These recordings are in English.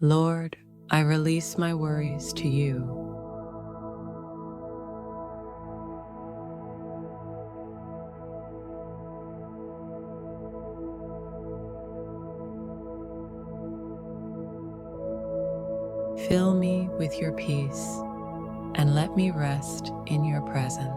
Lord, I release my worries to you. Fill me with your peace and let me rest in your presence.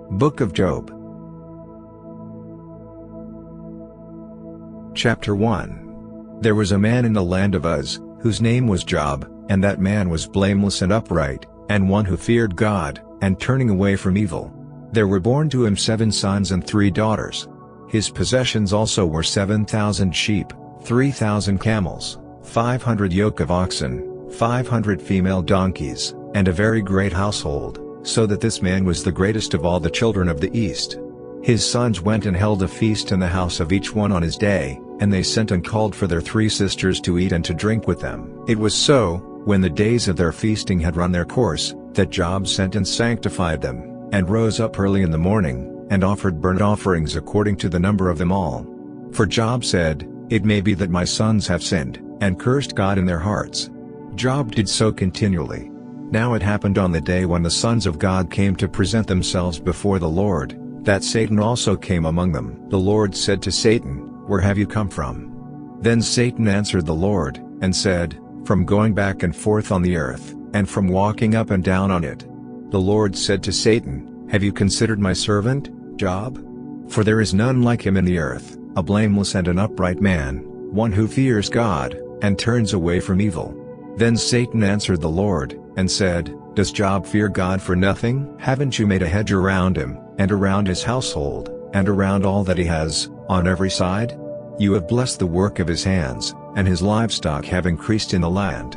Book of Job. Chapter 1. There was a man in the land of Uz, whose name was Job, and that man was blameless and upright, and one who feared God, and turning away from evil. There were born to him 7 sons and 3 daughters. His possessions also were 7,000 sheep, 3,000 camels, 500 yoke of oxen, 500 female donkeys, and a very great household, so that this man was the greatest of all the children of the East. His sons went and held a feast in the house of each one on his day, and they sent and called for their 3 sisters to eat and to drink with them. It was so, when the days of their feasting had run their course, that Job sent and sanctified them, and rose up early in the morning, and offered burnt offerings according to the number of them all. For Job said, "It may be that my sons have sinned, and cursed God in their hearts." Job did so continually. Now it happened on the day when the sons of God came to present themselves before the Lord, that Satan also came among them. The Lord said to Satan, "Where have you come from?" Then Satan answered the Lord, and said, "From going back and forth on the earth, and from walking up and down on it." The Lord said to Satan, "Have you considered my servant, Job? For there is none like him in the earth, a blameless and an upright man, one who fears God, and turns away from evil." Then Satan answered the Lord, and said, "Does Job fear God for nothing? Haven't you made a hedge around him, and around his household, and around all that he has, on every side? You have blessed the work of his hands, and his livestock have increased in the land.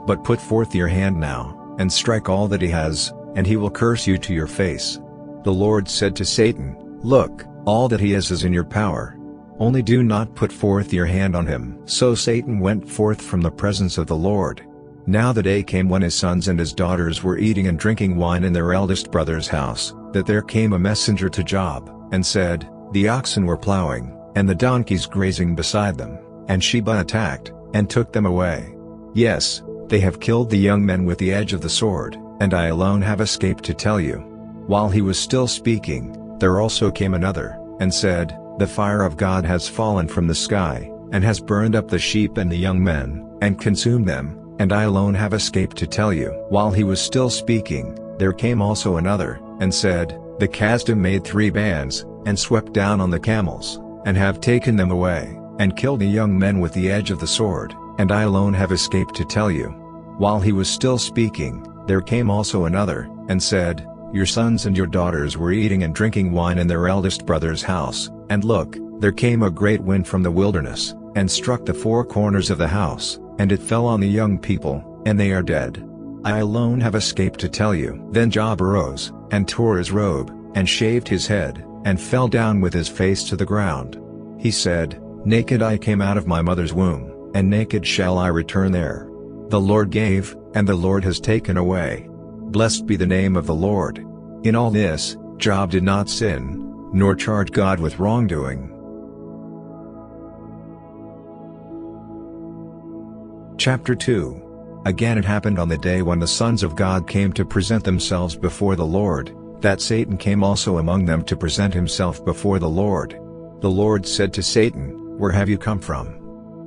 But put forth your hand now, and strike all that he has, and he will curse you to your face." The Lord said to Satan, "Look, all that he has is in your power. Only do not put forth your hand on him." So Satan went forth from the presence of the Lord. Now the day came when his sons and his daughters were eating and drinking wine in their eldest brother's house, that there came a messenger to Job, and said, "The oxen were plowing, and the donkeys grazing beside them, and Sheba attacked, and took them away. Yes, they have killed the young men with the edge of the sword, and I alone have escaped to tell you." While he was still speaking, there also came another, and said, "The fire of God has fallen from the sky, and has burned up the sheep and the young men, and consumed them, and I alone have escaped to tell you." While he was still speaking, there came also another, and said, "The Casdim made 3 bands, and swept down on the camels, and have taken them away, and killed the young men with the edge of the sword, and I alone have escaped to tell you." While he was still speaking, there came also another, and said, "Your sons and your daughters were eating and drinking wine in their eldest brother's house, and look, there came a great wind from the wilderness, and struck the 4 corners of the house, and it fell on the young people, and they are dead. I alone have escaped to tell you." Then Job arose, and tore his robe, and shaved his head, and fell down with his face to the ground. He said, "Naked I came out of my mother's womb, and naked shall I return there. The Lord gave, and the Lord has taken away. Blessed be the name of the Lord." In all this, Job did not sin, nor charge God with wrongdoing. Chapter 2. Again it happened on the day when the sons of God came to present themselves before the Lord, that Satan came also among them to present himself before the Lord. The Lord said to Satan, "Where have you come from?"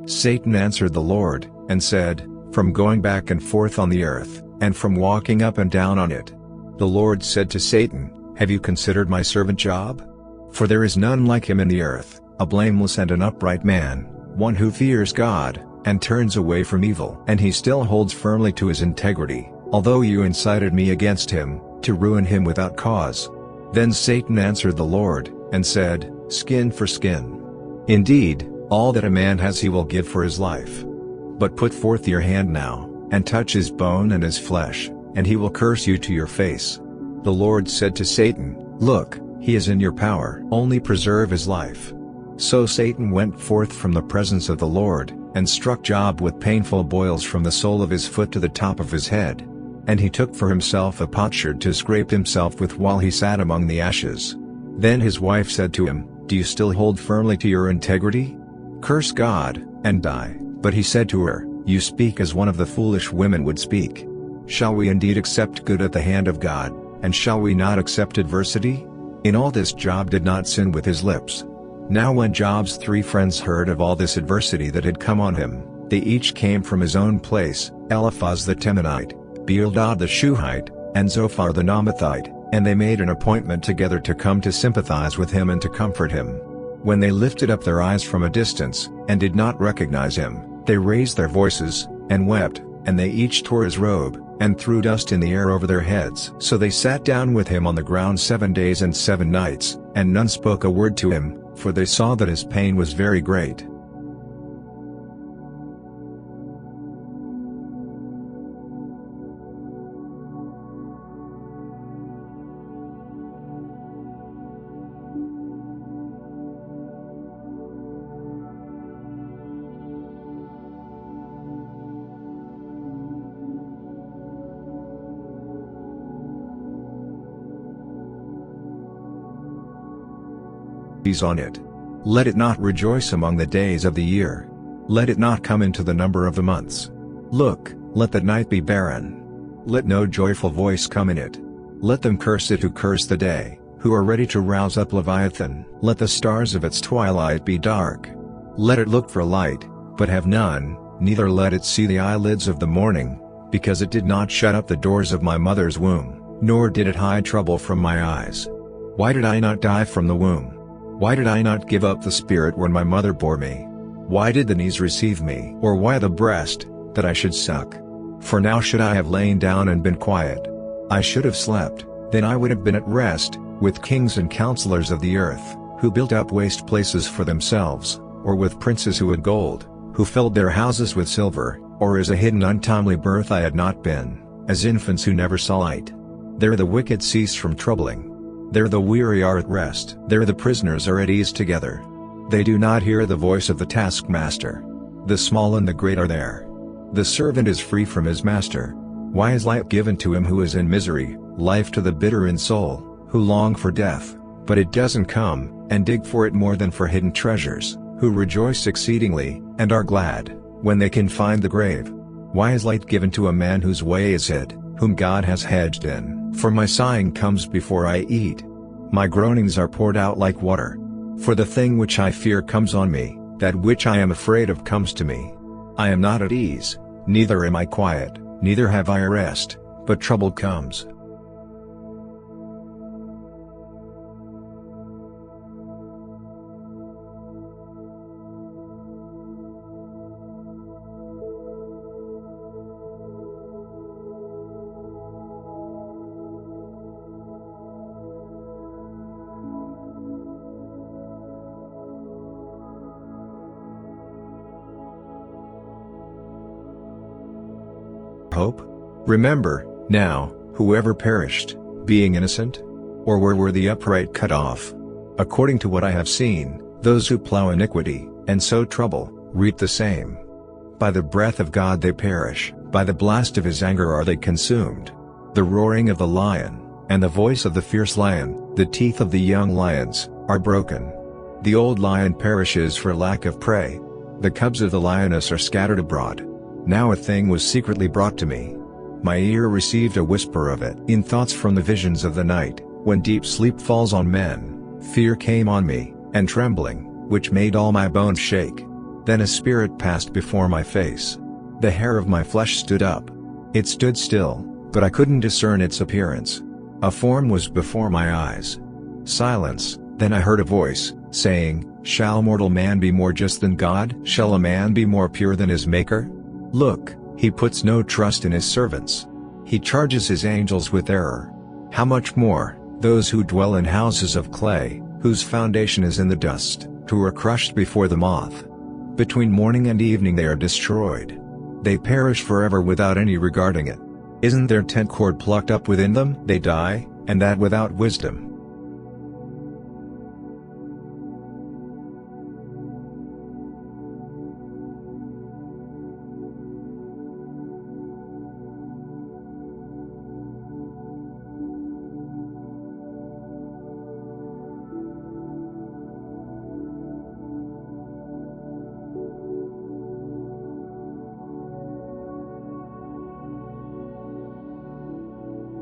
Satan answered the Lord, and said, "From going back and forth on the earth, and from walking up and down on it." The Lord said to Satan, "Have you considered my servant Job? For there is none like him in the earth, a blameless and an upright man, one who fears God, and turns away from evil. And he still holds firmly to his integrity, although you incited me against him, to ruin him without cause." Then Satan answered the Lord, and said, "Skin for skin. Indeed, All that a man has he will give for his life. But put forth your hand now, and touch his bone and his flesh, and he will curse you to your face. The Lord said to Satan, Look, he is in your power. Only preserve his life. So Satan went forth from the presence of the Lord, and struck Job with painful boils from the sole of his foot to the top of his head. And he took for himself a potsherd to scrape himself with while he sat among the ashes. Then his wife said to him, Do you still hold firmly to your integrity? Curse God, and die. But he said to her, You speak as one of the foolish women would speak. Shall we indeed accept good at the hand of God, and shall we not accept adversity? In all this Job did not sin with his lips. Now when Job's 3 friends heard of all this adversity that had come on him, they each came from his own place, Eliphaz the Temanite, Bildad the Shuhite, and Zophar the Naamathite, and they made an appointment together to come to sympathize with him and to comfort him. When they lifted up their eyes from a distance, and did not recognize him, they raised their voices, and wept, and they each tore his robe, and threw dust in the air over their heads. So they sat down with him on the ground 7 days and 7 nights, and none spoke a word to him, for they saw that his pain was very great. On it. Let it not rejoice among the days of the year. Let it not come into the number of the months. Look, let the night be barren. Let no joyful voice come in it. Let them curse it who curse the day, who are ready to rouse up Leviathan. Let the stars of its twilight be dark. Let it look for light, but have none, neither let it see the eyelids of the morning, because it did not shut up the doors of my mother's womb, nor did it hide trouble from my eyes. Why did I not die from the womb? Why did I not give up the spirit when my mother bore me? Why did the knees receive me? Or why the breast, that I should suck? For now should I have lain down and been quiet. I should have slept, then I would have been at rest, with kings and counselors of the earth, who built up waste places for themselves, or with princes who had gold, who filled their houses with silver, or as a hidden untimely birth I had not been, as infants who never saw light. There the wicked cease from troubling. There the weary are at rest. There the prisoners are at ease together. They do not hear the voice of the taskmaster. The small and the great are there. The servant is free from his master. Why is light given to him who is in misery, life to the bitter in soul, who long for death, but it doesn't come, and dig for it more than for hidden treasures, who rejoice exceedingly, and are glad, when they can find the grave? Why is light given to a man whose way is hid, whom God has hedged in? For my sighing comes before I eat. My groanings are poured out like water. For the thing which I fear comes on me, that which I am afraid of comes to me. I am not at ease, neither am I quiet, neither have I a rest, but trouble comes. Hope? Remember, now, whoever perished, being innocent? Or were the upright cut off? According to what I have seen, those who plow iniquity, and sow trouble, reap the same. By the breath of God they perish, by the blast of his anger are they consumed. The roaring of the lion, and the voice of the fierce lion, the teeth of the young lions, are broken. The old lion perishes for lack of prey. The cubs of the lioness are scattered abroad. Now a thing was secretly brought to me. My ear received a whisper of it. In thoughts from the visions of the night, when deep sleep falls on men, fear came on me, and trembling, which made all my bones shake. Then a spirit passed before my face. The hair of my flesh stood up. It stood still, but I couldn't discern its appearance. A form was before my eyes. Silence, then I heard a voice, saying, Shall mortal man be more just than God? Shall a man be more pure than his Maker? Look, he puts no trust in his servants. He charges his angels with error. How much more, those who dwell in houses of clay, whose foundation is in the dust, who are crushed before the moth. Between morning and evening they are destroyed. They perish forever without any regarding it. Isn't their tent cord plucked up within them? They die, and that without wisdom.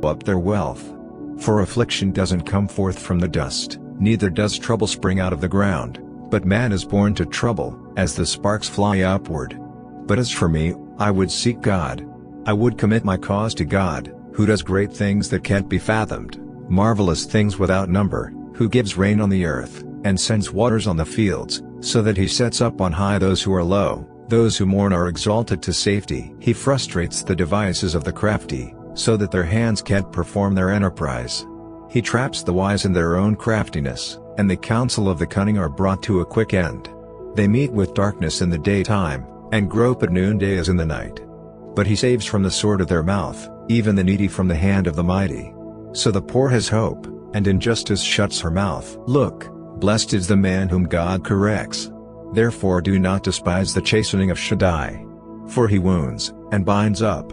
Up their wealth. For affliction doesn't come forth from the dust, neither does trouble spring out of the ground, but man is born to trouble, as the sparks fly upward. But as for me, I would seek God. I would commit my cause to God, who does great things that can't be fathomed, marvelous things without number, who gives rain on the earth, and sends waters on the fields, so that he sets up on high those who are low, those who mourn are exalted to safety. He frustrates the devices of the crafty, so that their hands can't perform their enterprise. He traps the wise in their own craftiness, and the counsel of the cunning are brought to a quick end. They meet with darkness in the daytime, and grope at noonday as in the night. But he saves from the sword of their mouth, even the needy from the hand of the mighty. So the poor has hope, and injustice shuts her mouth. Look, blessed is the man whom God corrects. Therefore do not despise the chastening of Shaddai. For he wounds, and binds up.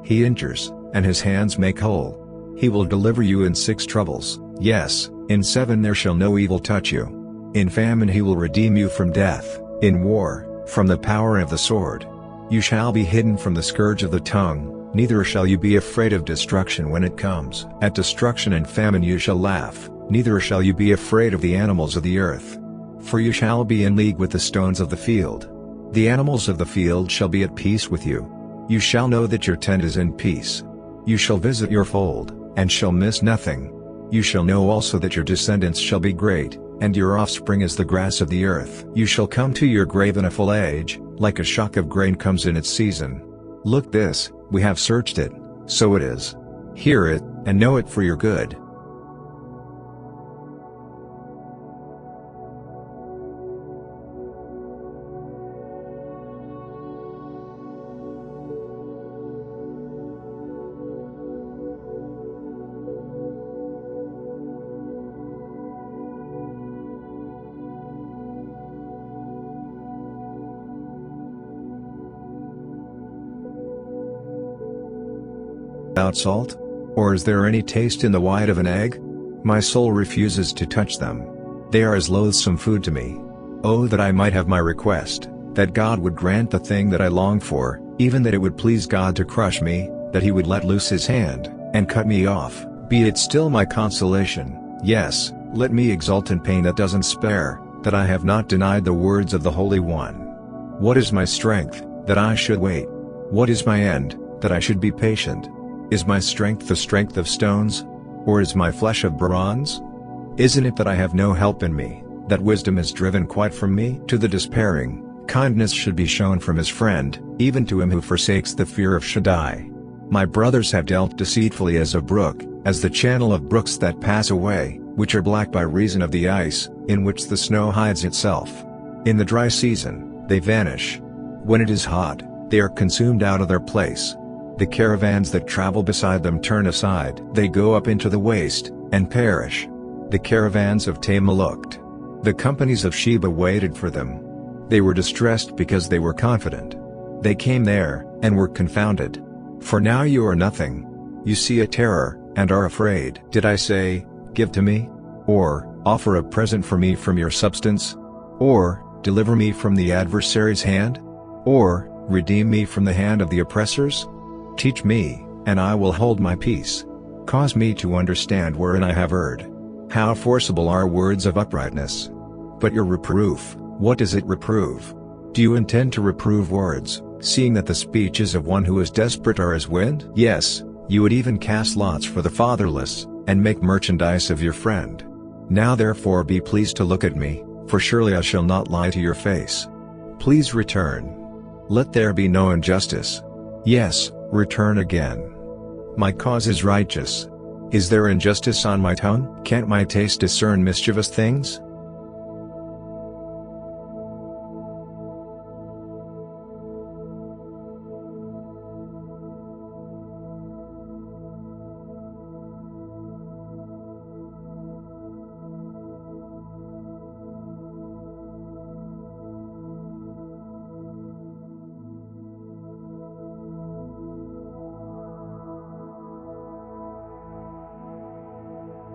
He injures, and his hands make whole. He will deliver you in 6 troubles, yes, in 7 there shall no evil touch you. In famine he will redeem you from death, in war, from the power of the sword. You shall be hidden from the scourge of the tongue, neither shall you be afraid of destruction when it comes. At destruction and famine you shall laugh, neither shall you be afraid of the animals of the earth. For you shall be in league with the stones of the field. The animals of the field shall be at peace with you. You shall know that your tent is in peace. You shall visit your fold, and shall miss nothing. You shall know also that your descendants shall be great, and your offspring as the grass of the earth. You shall come to your grave in a full age, like a shock of grain comes in its season. Look this, we have searched it, so it is. Hear it, and know it for your good. Without salt? Or is there any taste in the white of an egg? My soul refuses to touch them. They are as loathsome food to me. Oh, that I might have my request, that God would grant the thing that I long for, even that it would please God to crush me, that he would let loose his hand, and cut me off. Be it still my consolation, yes, let me exult in pain that doesn't spare, that I have not denied the words of the Holy One. What is my strength, that I should wait? What is my end, that I should be patient? Is my strength the strength of stones? Or is my flesh of bronze? Isn't it that I have no help in me, that wisdom is driven quite from me? To the despairing, kindness should be shown from his friend, even to him who forsakes the fear of Shaddai. My brothers have dealt deceitfully as a brook, as the channel of brooks that pass away, which are black by reason of the ice, in which the snow hides itself. In the dry season, they vanish. When it is hot, they are consumed out of their place. The caravans that travel beside them turn aside. They go up into the waste, and perish. The caravans of Tema looked. The companies of Sheba waited for them. They were distressed because they were confident. They came there, and were confounded. For now you are nothing. You see a terror, and are afraid. Did I say, give to me? Or, offer a present for me from your substance? Or, deliver me from the adversary's hand? Or, redeem me from the hand of the oppressors? Teach me, and I will hold my peace. Cause me to understand wherein I have erred. How forcible are words of uprightness! But your reproof, what does it reprove? Do you intend to reprove words, seeing that the speeches of one who is desperate are as wind? Yes, you would even cast lots for the fatherless, and make merchandise of your friend. Now therefore be pleased to look at me, for surely I shall not lie to your face. Please return. Let there be no injustice. Yes, return again. My cause is righteous. Is there injustice on my tongue? Can't my taste discern mischievous things?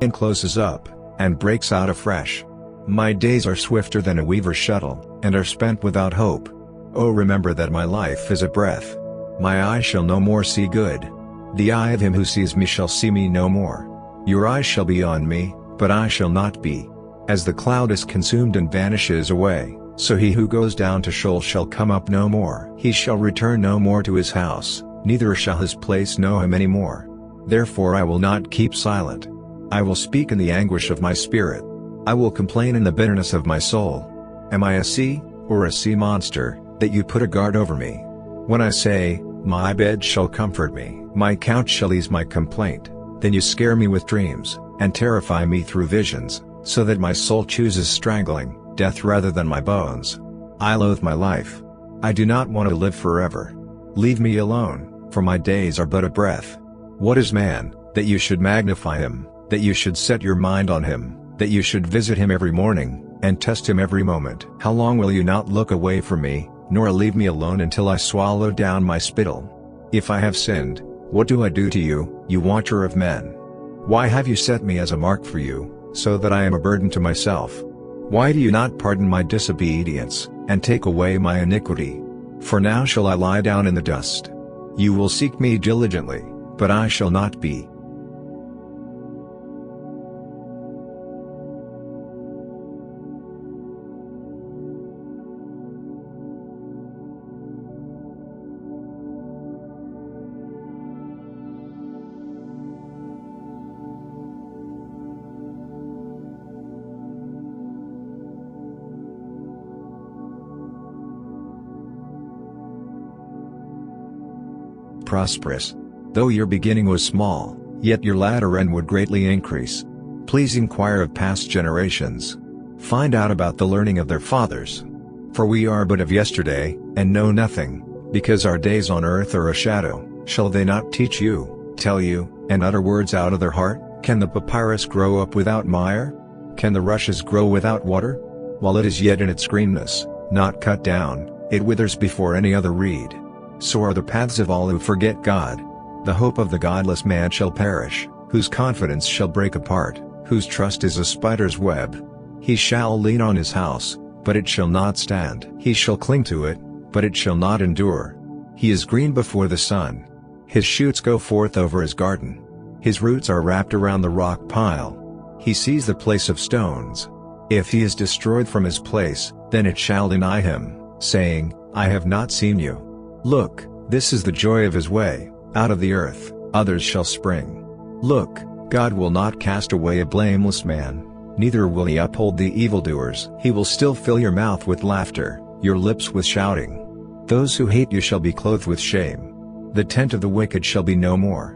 and closes up, and breaks out afresh. My days are swifter than a weaver's shuttle, and are spent without hope. Oh, remember that my life is a breath. My eye shall no more see good. The eye of him who sees me shall see me no more. Your eyes shall be on me, but I shall not be. As the cloud is consumed and vanishes away, so he who goes down to Sheol shall come up no more. He shall return no more to his house, neither shall his place know him any more. Therefore I will not keep silent. I will speak in the anguish of my spirit. I will complain in the bitterness of my soul. Am I a sea, or a sea monster, that you put a guard over me? When I say, my bed shall comfort me, my couch shall ease my complaint, then you scare me with dreams, and terrify me through visions, so that my soul chooses strangling, death rather than my bones. I loathe my life. I do not want to live forever. Leave me alone, for my days are but a breath. What is man, that you should magnify him, that you should set your mind on him, that you should visit him every morning, and test him every moment? How long will you not look away from me, nor leave me alone until I swallow down my spittle? If I have sinned, what do I do to you, you watcher of men? Why have you set me as a mark for you, so that I am a burden to myself? Why do you not pardon my disobedience, and take away my iniquity? For now shall I lie down in the dust. You will seek me diligently, but I shall not be. Prosperous. Though your beginning was small, yet your latter end would greatly increase. Please inquire of past generations. Find out about the learning of their fathers. For we are but of yesterday, and know nothing, because our days on earth are a shadow. Shall they not teach you, tell you, and utter words out of their heart? Can the papyrus grow up without mire? Can the rushes grow without water? While it is yet in its greenness, not cut down, it withers before any other reed. So are the paths of all who forget God. The hope of the godless man shall perish, whose confidence shall break apart, whose trust is a spider's web. He shall lean on his house, but it shall not stand. He shall cling to it, but it shall not endure. He is green before the sun. His shoots go forth over his garden. His roots are wrapped around the rock pile. He sees the place of stones. If he is destroyed from his place, then it shall deny him, saying, I have not seen you. Look, this is the joy of his way, out of the earth, others shall spring. Look, God will not cast away a blameless man, neither will he uphold the evildoers. He will still fill your mouth with laughter, your lips with shouting. Those who hate you shall be clothed with shame. The tent of the wicked shall be no more.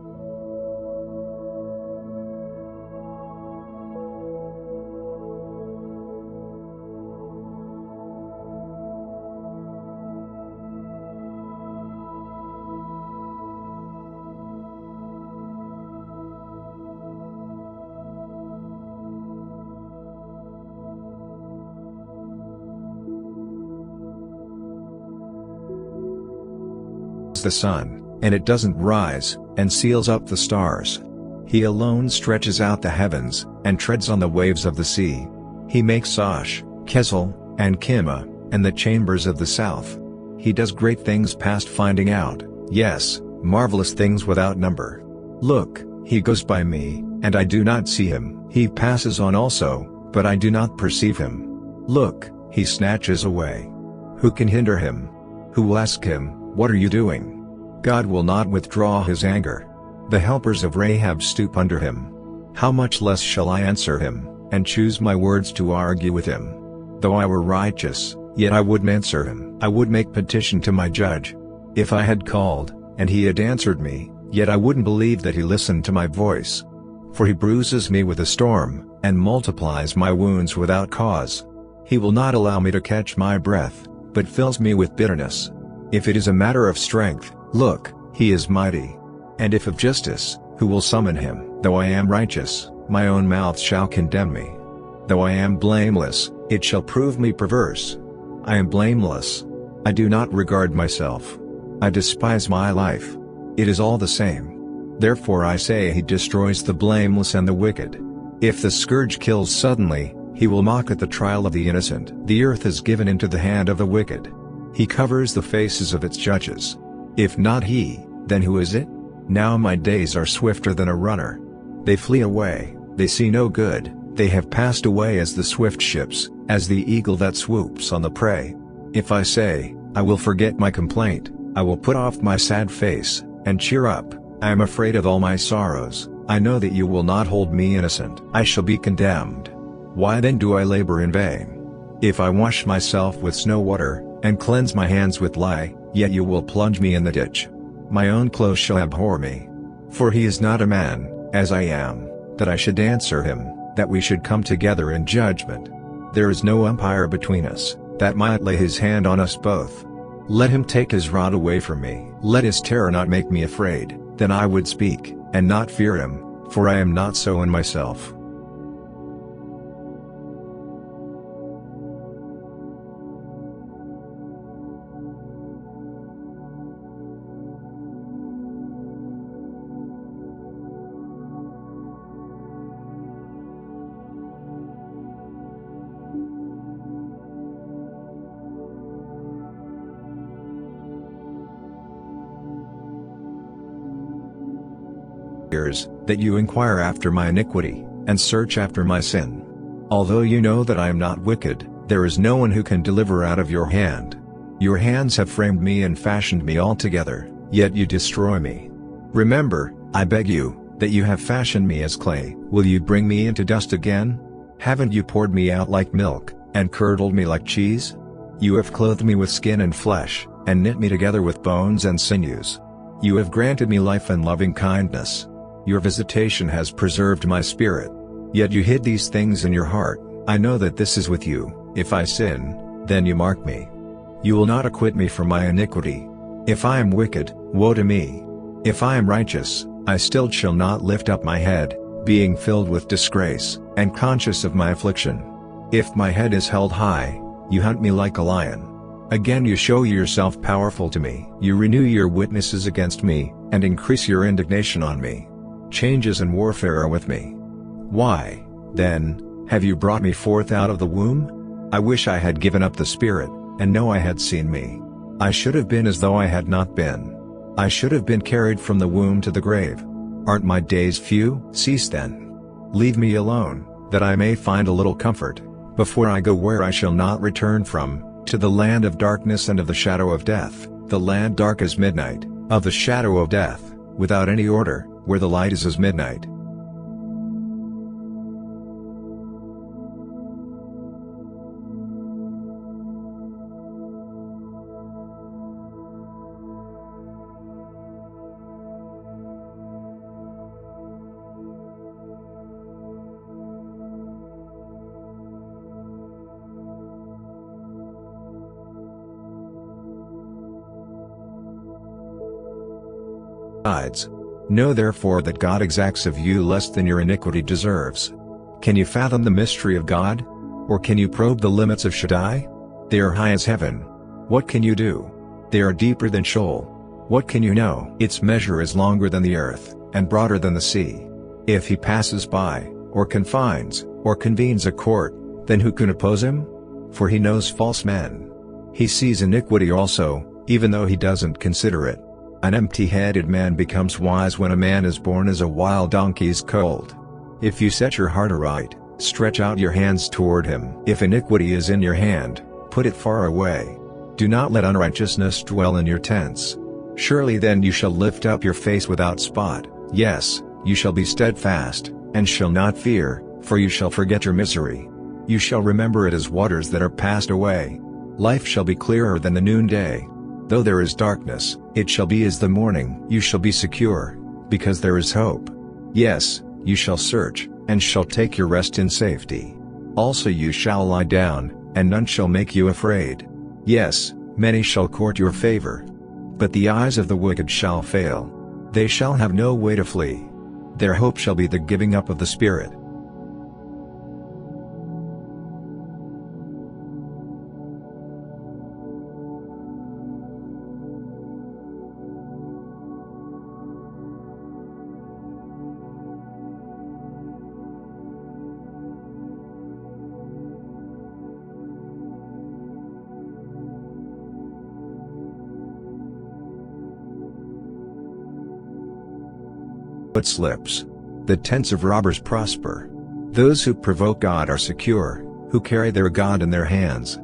The sun, and it doesn't rise, and seals up the stars. He alone stretches out the heavens, and treads on the waves of the sea. He makes Sosh, Kesel, and Kima, and the chambers of the south. He does great things past finding out, yes, marvelous things without number. Look, he goes by me, and I do not see him. He passes on also, but I do not perceive him. Look, he snatches away. Who can hinder him? Who will ask him, what are you doing? God will not withdraw his anger. The helpers of Rahab stoop under him. How much less shall I answer him, and choose my words to argue with him? Though I were righteous, yet I wouldn't answer him. I would make petition to my judge. If I had called, and he had answered me, yet I wouldn't believe that he listened to my voice. For he bruises me with a storm, and multiplies my wounds without cause. He will not allow me to catch my breath, but fills me with bitterness. If it is a matter of strength, look, he is mighty. And if of justice, who will summon him? Though I am righteous, my own mouth shall condemn me. Though I am blameless, it shall prove me perverse. I am blameless. I do not regard myself. I despise my life. It is all the same. Therefore I say he destroys the blameless and the wicked. If the scourge kills suddenly, he will mock at the trial of the innocent. The earth is given into the hand of the wicked. He covers the faces of its judges. If not he, then who is it? Now my days are swifter than a runner. They flee away, they see no good, they have passed away as the swift ships, as the eagle that swoops on the prey. If I say, I will forget my complaint, I will put off my sad face, and cheer up, I am afraid of all my sorrows, I know that you will not hold me innocent. I shall be condemned. Why then do I labor in vain? If I wash myself with snow water, and cleanse my hands with lye, yet you will plunge me in the ditch. My own clothes shall abhor me. For he is not a man, as I am, that I should answer him, that we should come together in judgment. There is no umpire between us, that might lay his hand on us both. Let him take his rod away from me. Let his terror not make me afraid, then I would speak, and not fear him, for I am not so in myself. That you inquire after my iniquity, and search after my sin. Although you know that I am not wicked, there is no one who can deliver out of your hand. Your hands have framed me and fashioned me altogether, yet you destroy me. Remember, I beg you, that you have fashioned me as clay. Will you bring me into dust again? Haven't you poured me out like milk, and curdled me like cheese? You have clothed me with skin and flesh, and knit me together with bones and sinews. You have granted me life and loving kindness. Your visitation has preserved my spirit. Yet you hid these things in your heart. I know that this is with you. If I sin, then you mark me. You will not acquit me from my iniquity. If I am wicked, woe to me. If I am righteous, I still shall not lift up my head, being filled with disgrace, and conscious of my affliction. If my head is held high, you hunt me like a lion. Again you show yourself powerful to me. You renew your witnesses against me, and increase your indignation on me. Changes and warfare are with me. Why, then, have you brought me forth out of the womb? I wish I had given up the spirit, and know I had seen me. I should have been as though I had not been. I should have been carried from the womb to the grave. Aren't my days few? Cease then. Leave me alone, that I may find a little comfort, before I go where I shall not return from, to the land of darkness and of the shadow of death, the land dark as midnight, of the shadow of death, without any order, where the light is as midnight. Know therefore that God exacts of you less than your iniquity deserves. Can you fathom the mystery of God? Or can you probe the limits of Shaddai? They are high as heaven. What can you do? They are deeper than Sheol. What can you know? Its measure is longer than the earth, and broader than the sea. If he passes by, or confines, or convenes a court, then who can oppose him? For he knows false men. He sees iniquity also, even though he doesn't consider it. An empty-headed man becomes wise when a man is born as a wild donkey's colt. If you set your heart aright, stretch out your hands toward him. If iniquity is in your hand, put it far away. Do not let unrighteousness dwell in your tents. Surely then you shall lift up your face without spot, yes, you shall be steadfast, and shall not fear, for you shall forget your misery. You shall remember it as waters that are passed away. Life shall be clearer than the noonday. Though there is darkness, it shall be as the morning. You shall be secure, because there is hope. Yes, you shall search, and shall take your rest in safety. Also you shall lie down, and none shall make you afraid. Yes, many shall court your favor. But the eyes of the wicked shall fail. They shall have no way to flee. Their hope shall be the giving up of the spirit. foot slips. The tents of robbers prosper. Those who provoke God are secure, who carry their God in their hands.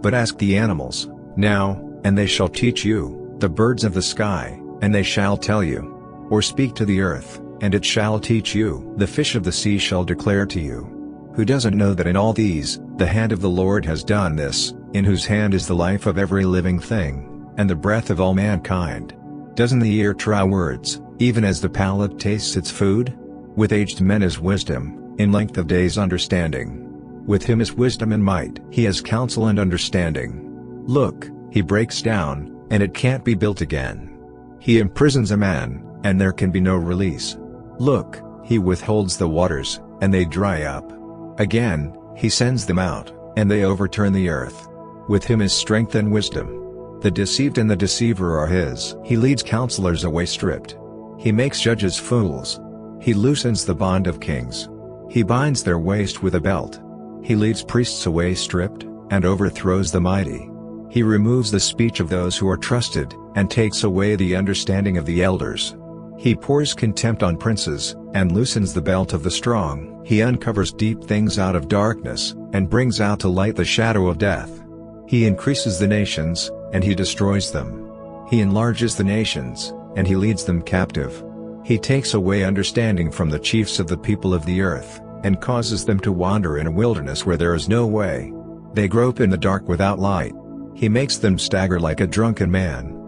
But ask the animals, now, and they shall teach you, the birds of the sky, and they shall tell you. Or speak to the earth, and it shall teach you. The fish of the sea shall declare to you. Who doesn't know that in all these, the hand of the Lord has done this, in whose hand is the life of every living thing, and the breath of all mankind? Doesn't the ear try words, even as the palate tastes its food? With aged men is wisdom, in length of days understanding. With him is wisdom and might. He has counsel and understanding. Look, he breaks down, and it can't be built again. He imprisons a man, and there can be no release. Look, he withholds the waters, and they dry up. Again, he sends them out, and they overturn the earth. With him is strength and wisdom. The deceived and the deceiver are his. He leads counselors away stripped. He makes judges fools. He loosens the bond of kings. He binds their waist with a belt. He leads priests away stripped, and overthrows the mighty. He removes the speech of those who are trusted, and takes away the understanding of the elders. He pours contempt on princes, and loosens the belt of the strong. He uncovers deep things out of darkness, and brings out to light the shadow of death. He increases the nations, and he destroys them. He enlarges the nations, and he leads them captive. He takes away understanding from the chiefs of the people of the earth, and causes them to wander in a wilderness where there is no way. They grope in the dark without light. He makes them stagger like a drunken man.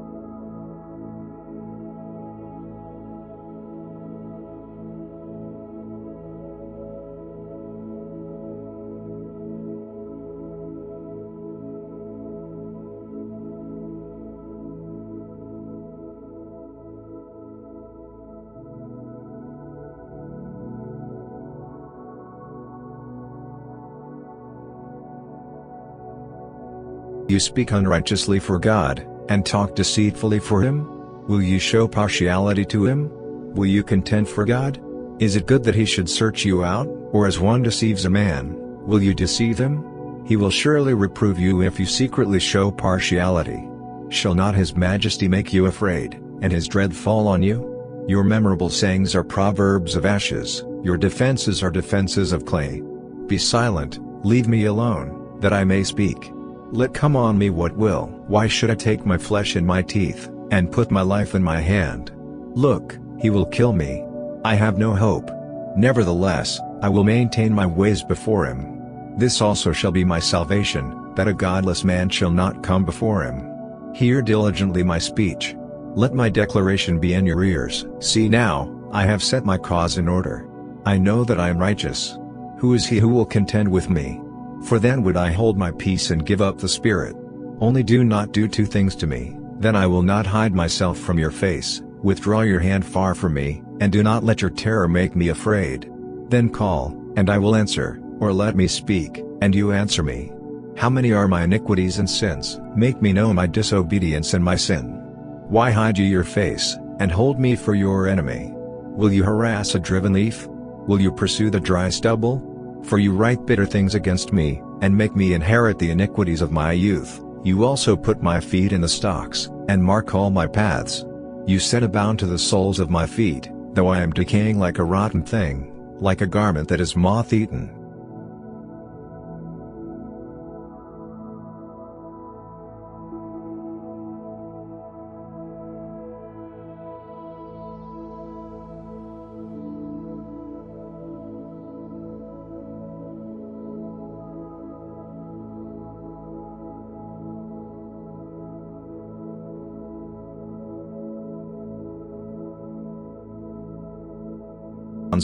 You speak unrighteously for God, and talk deceitfully for him? Will you show partiality to him? Will you contend for God? Is it good that he should search you out, or as one deceives a man, will you deceive him? He will surely reprove you if you secretly show partiality. Shall not his majesty make you afraid, and his dread fall on you? Your memorable sayings are proverbs of ashes, your defenses are defenses of clay. Be silent, leave me alone, that I may speak. Let come on me what will. Why should I take my flesh in my teeth, and put my life in my hand? Look, he will kill me. I have no hope. Nevertheless, I will maintain my ways before him. This also shall be my salvation, that a godless man shall not come before him. Hear diligently my speech. Let my declaration be in your ears. See now, I have set my cause in order. I know that I am righteous. Who is he who will contend with me? For then would I hold my peace and give up the spirit. Only do not do two things to me, then I will not hide myself from your face. Withdraw your hand far from me, and do not let your terror make me afraid. Then call, and I will answer, or let me speak, and you answer me. How many are my iniquities and sins? Make me know my disobedience and my sin. Why hide you your face, and hold me for your enemy? Will you harass a driven leaf? Will you pursue the dry stubble? For you write bitter things against me, and make me inherit the iniquities of my youth. You also put my feet in the stocks, and mark all my paths. You set a bound to the soles of my feet, though I am decaying like a rotten thing, like a garment that is moth-eaten.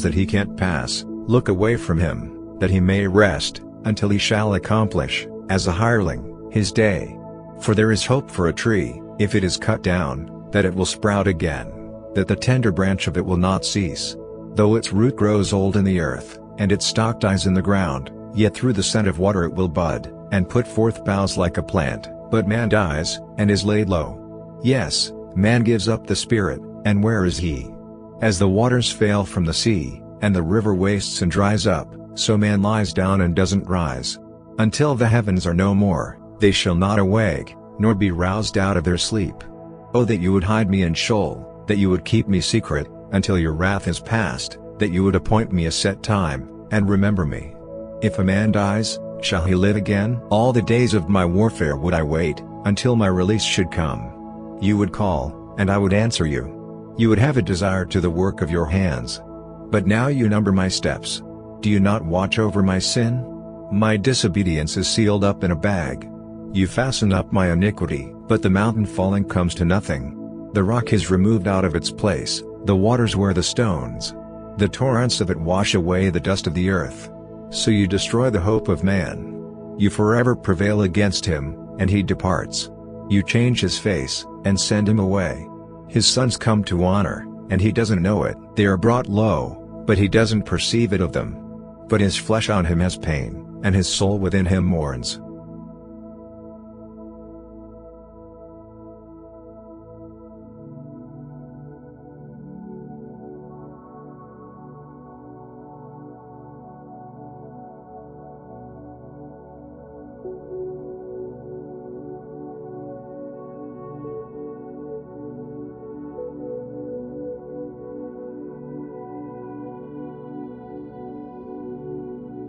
That he can't pass, look away from him, that he may rest, until he shall accomplish, as a hireling, his day. For there is hope for a tree, if it is cut down, that it will sprout again, that the tender branch of it will not cease. Though its root grows old in the earth, and its stalk dies in the ground, yet through the scent of water it will bud, and put forth boughs like a plant. But man dies, and is laid low. Yes, man gives up the spirit, and where is he? As the waters fail from the sea, and the river wastes and dries up, so man lies down and doesn't rise. Until the heavens are no more, they shall not awake, nor be roused out of their sleep. Oh, that you would hide me in Sheol, that you would keep me secret, until your wrath is past, that you would appoint me a set time, and remember me. If a man dies, shall he live again? All the days of my warfare would I wait, until my release should come. You would call, and I would answer you. You would have a desire to the work of your hands. But now you number my steps. Do you not watch over my sin? My disobedience is sealed up in a bag. You fasten up my iniquity, but the mountain falling comes to nothing. The rock is removed out of its place, the waters wear the stones. The torrents of it wash away the dust of the earth. So you destroy the hope of man. You forever prevail against him, and he departs. You change his face, and send him away. His sons come to honor, and he doesn't know it. They are brought low, but he doesn't perceive it of them. But his flesh on him has pain, and his soul within him mourns.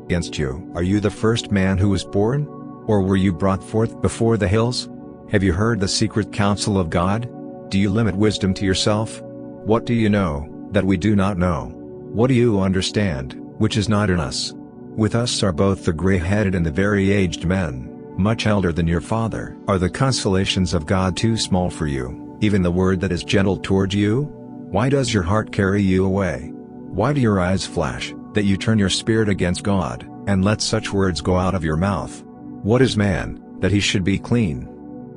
Against you. Are you the first man who was born? Or were you brought forth before the hills? Have you heard the secret counsel of God? Do you limit wisdom to yourself? What do you know, that we do not know? What do you understand, which is not in us? With us are both the gray-headed and the very aged men, much elder than your father. Are the consolations of God too small for you, even the word that is gentle toward you? Why does your heart carry you away? Why do your eyes flash, that you turn your spirit against God, and let such words go out of your mouth? What is man, that he should be clean?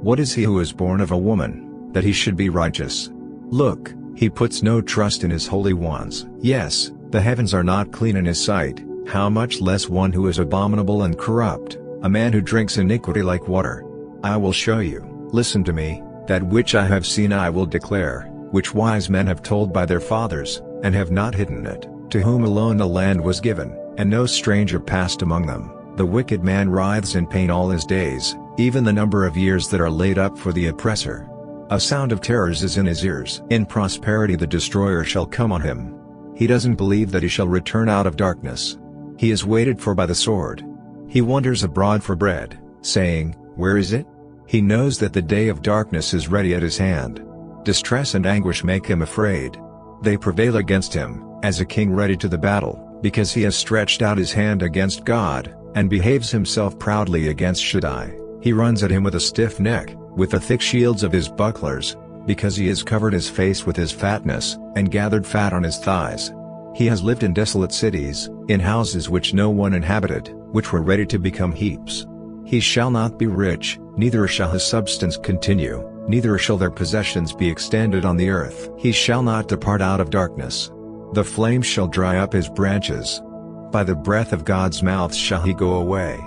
What is he who is born of a woman, that he should be righteous? Look, he puts no trust in his holy ones. Yes, the heavens are not clean in his sight, how much less one who is abominable and corrupt, a man who drinks iniquity like water. I will show you, listen to me, that which I have seen I will declare, which wise men have told by their fathers, and have not hidden it. To whom alone the land was given, and no stranger passed among them. The wicked man writhes in pain all his days, even the number of years that are laid up for the oppressor. A sound of terrors is in his ears. In prosperity the destroyer shall come on him. He doesn't believe that he shall return out of darkness. He is waited for by the sword. He wanders abroad for bread, saying, where is it? He knows that the day of darkness is ready at his hand. Distress and anguish make him afraid. They prevail against him, as a king ready to the battle, because he has stretched out his hand against God, and behaves himself proudly against Shaddai. He runs at him with a stiff neck, with the thick shields of his bucklers, because he has covered his face with his fatness, and gathered fat on his thighs. He has lived in desolate cities, in houses which no one inhabited, which were ready to become heaps. He shall not be rich, neither shall his substance continue, neither shall their possessions be extended on the earth. He shall not depart out of darkness. The flames shall dry up his branches. By the breath of God's mouth shall he go away.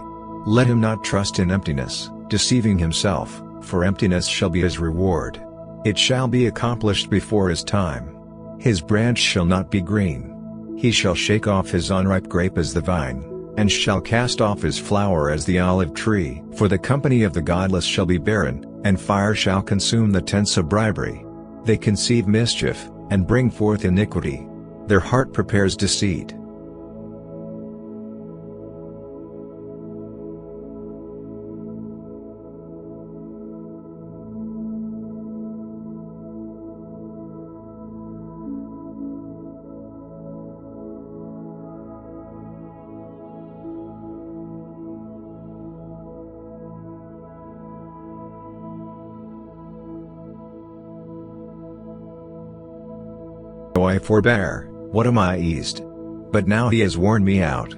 Let him not trust in emptiness, deceiving himself, for emptiness shall be his reward. It shall be accomplished before his time. His branch shall not be green. He shall shake off his unripe grape as the vine, and shall cast off his flower as the olive tree. For the company of the godless shall be barren, and fire shall consume the tents of bribery. They conceive mischief, and bring forth iniquity. Their heart prepares deceit. I forbear, what am I eased? But now he has worn me out.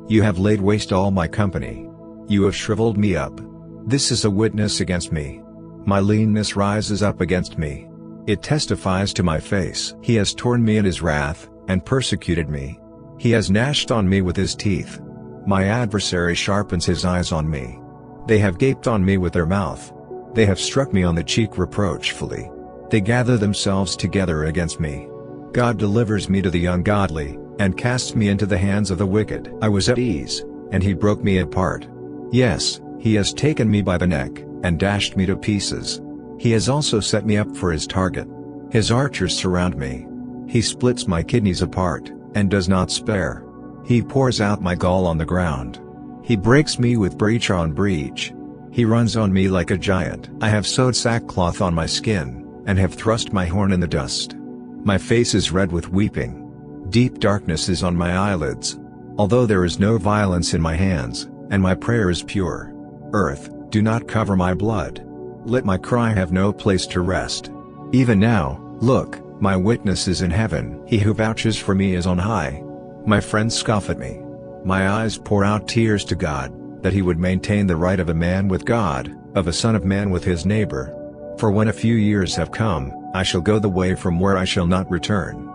You have laid waste all my company. You have shriveled me up. This is a witness against me. My leanness rises up against me. It testifies to my face. He has torn me in his wrath, and persecuted me. He has gnashed on me with his teeth. My adversary sharpens his eyes on me. They have gaped on me with their mouth. They have struck me on the cheek reproachfully. They gather themselves together against me. God delivers me to the ungodly, and casts me into the hands of the wicked. I was at ease, and he broke me apart. Yes, he has taken me by the neck, and dashed me to pieces. He has also set me up for his target. His archers surround me. He splits my kidneys apart, and does not spare. He pours out my gall on the ground. He breaks me with breach on breach. He runs on me like a giant. I have sewed sackcloth on my skin, and have thrust my horn in the dust. My face is red with weeping. Deep darkness is on my eyelids. Although there is no violence in my hands, and my prayer is pure. Earth, do not cover my blood. Let my cry have no place to rest. Even now, look, my witness is in heaven. He who vouches for me is on high. My friends scoff at me. My eyes pour out tears to God, that he would maintain the right of a man with God, of a son of man with his neighbor. For when a few years have come, I shall go the way from where I shall not return.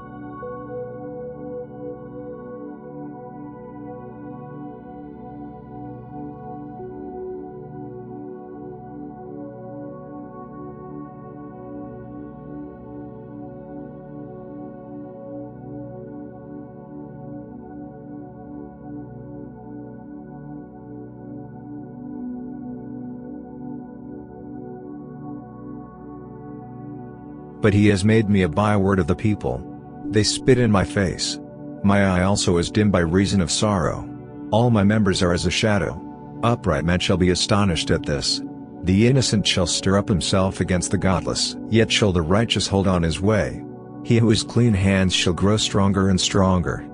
But he has made me a byword of the people. They spit in my face. My eye also is dim by reason of sorrow. All my members are as a shadow. Upright men shall be astonished at this. The innocent shall stir up himself against the godless. Yet shall the righteous hold on his way. He who has clean hands shall grow stronger and stronger.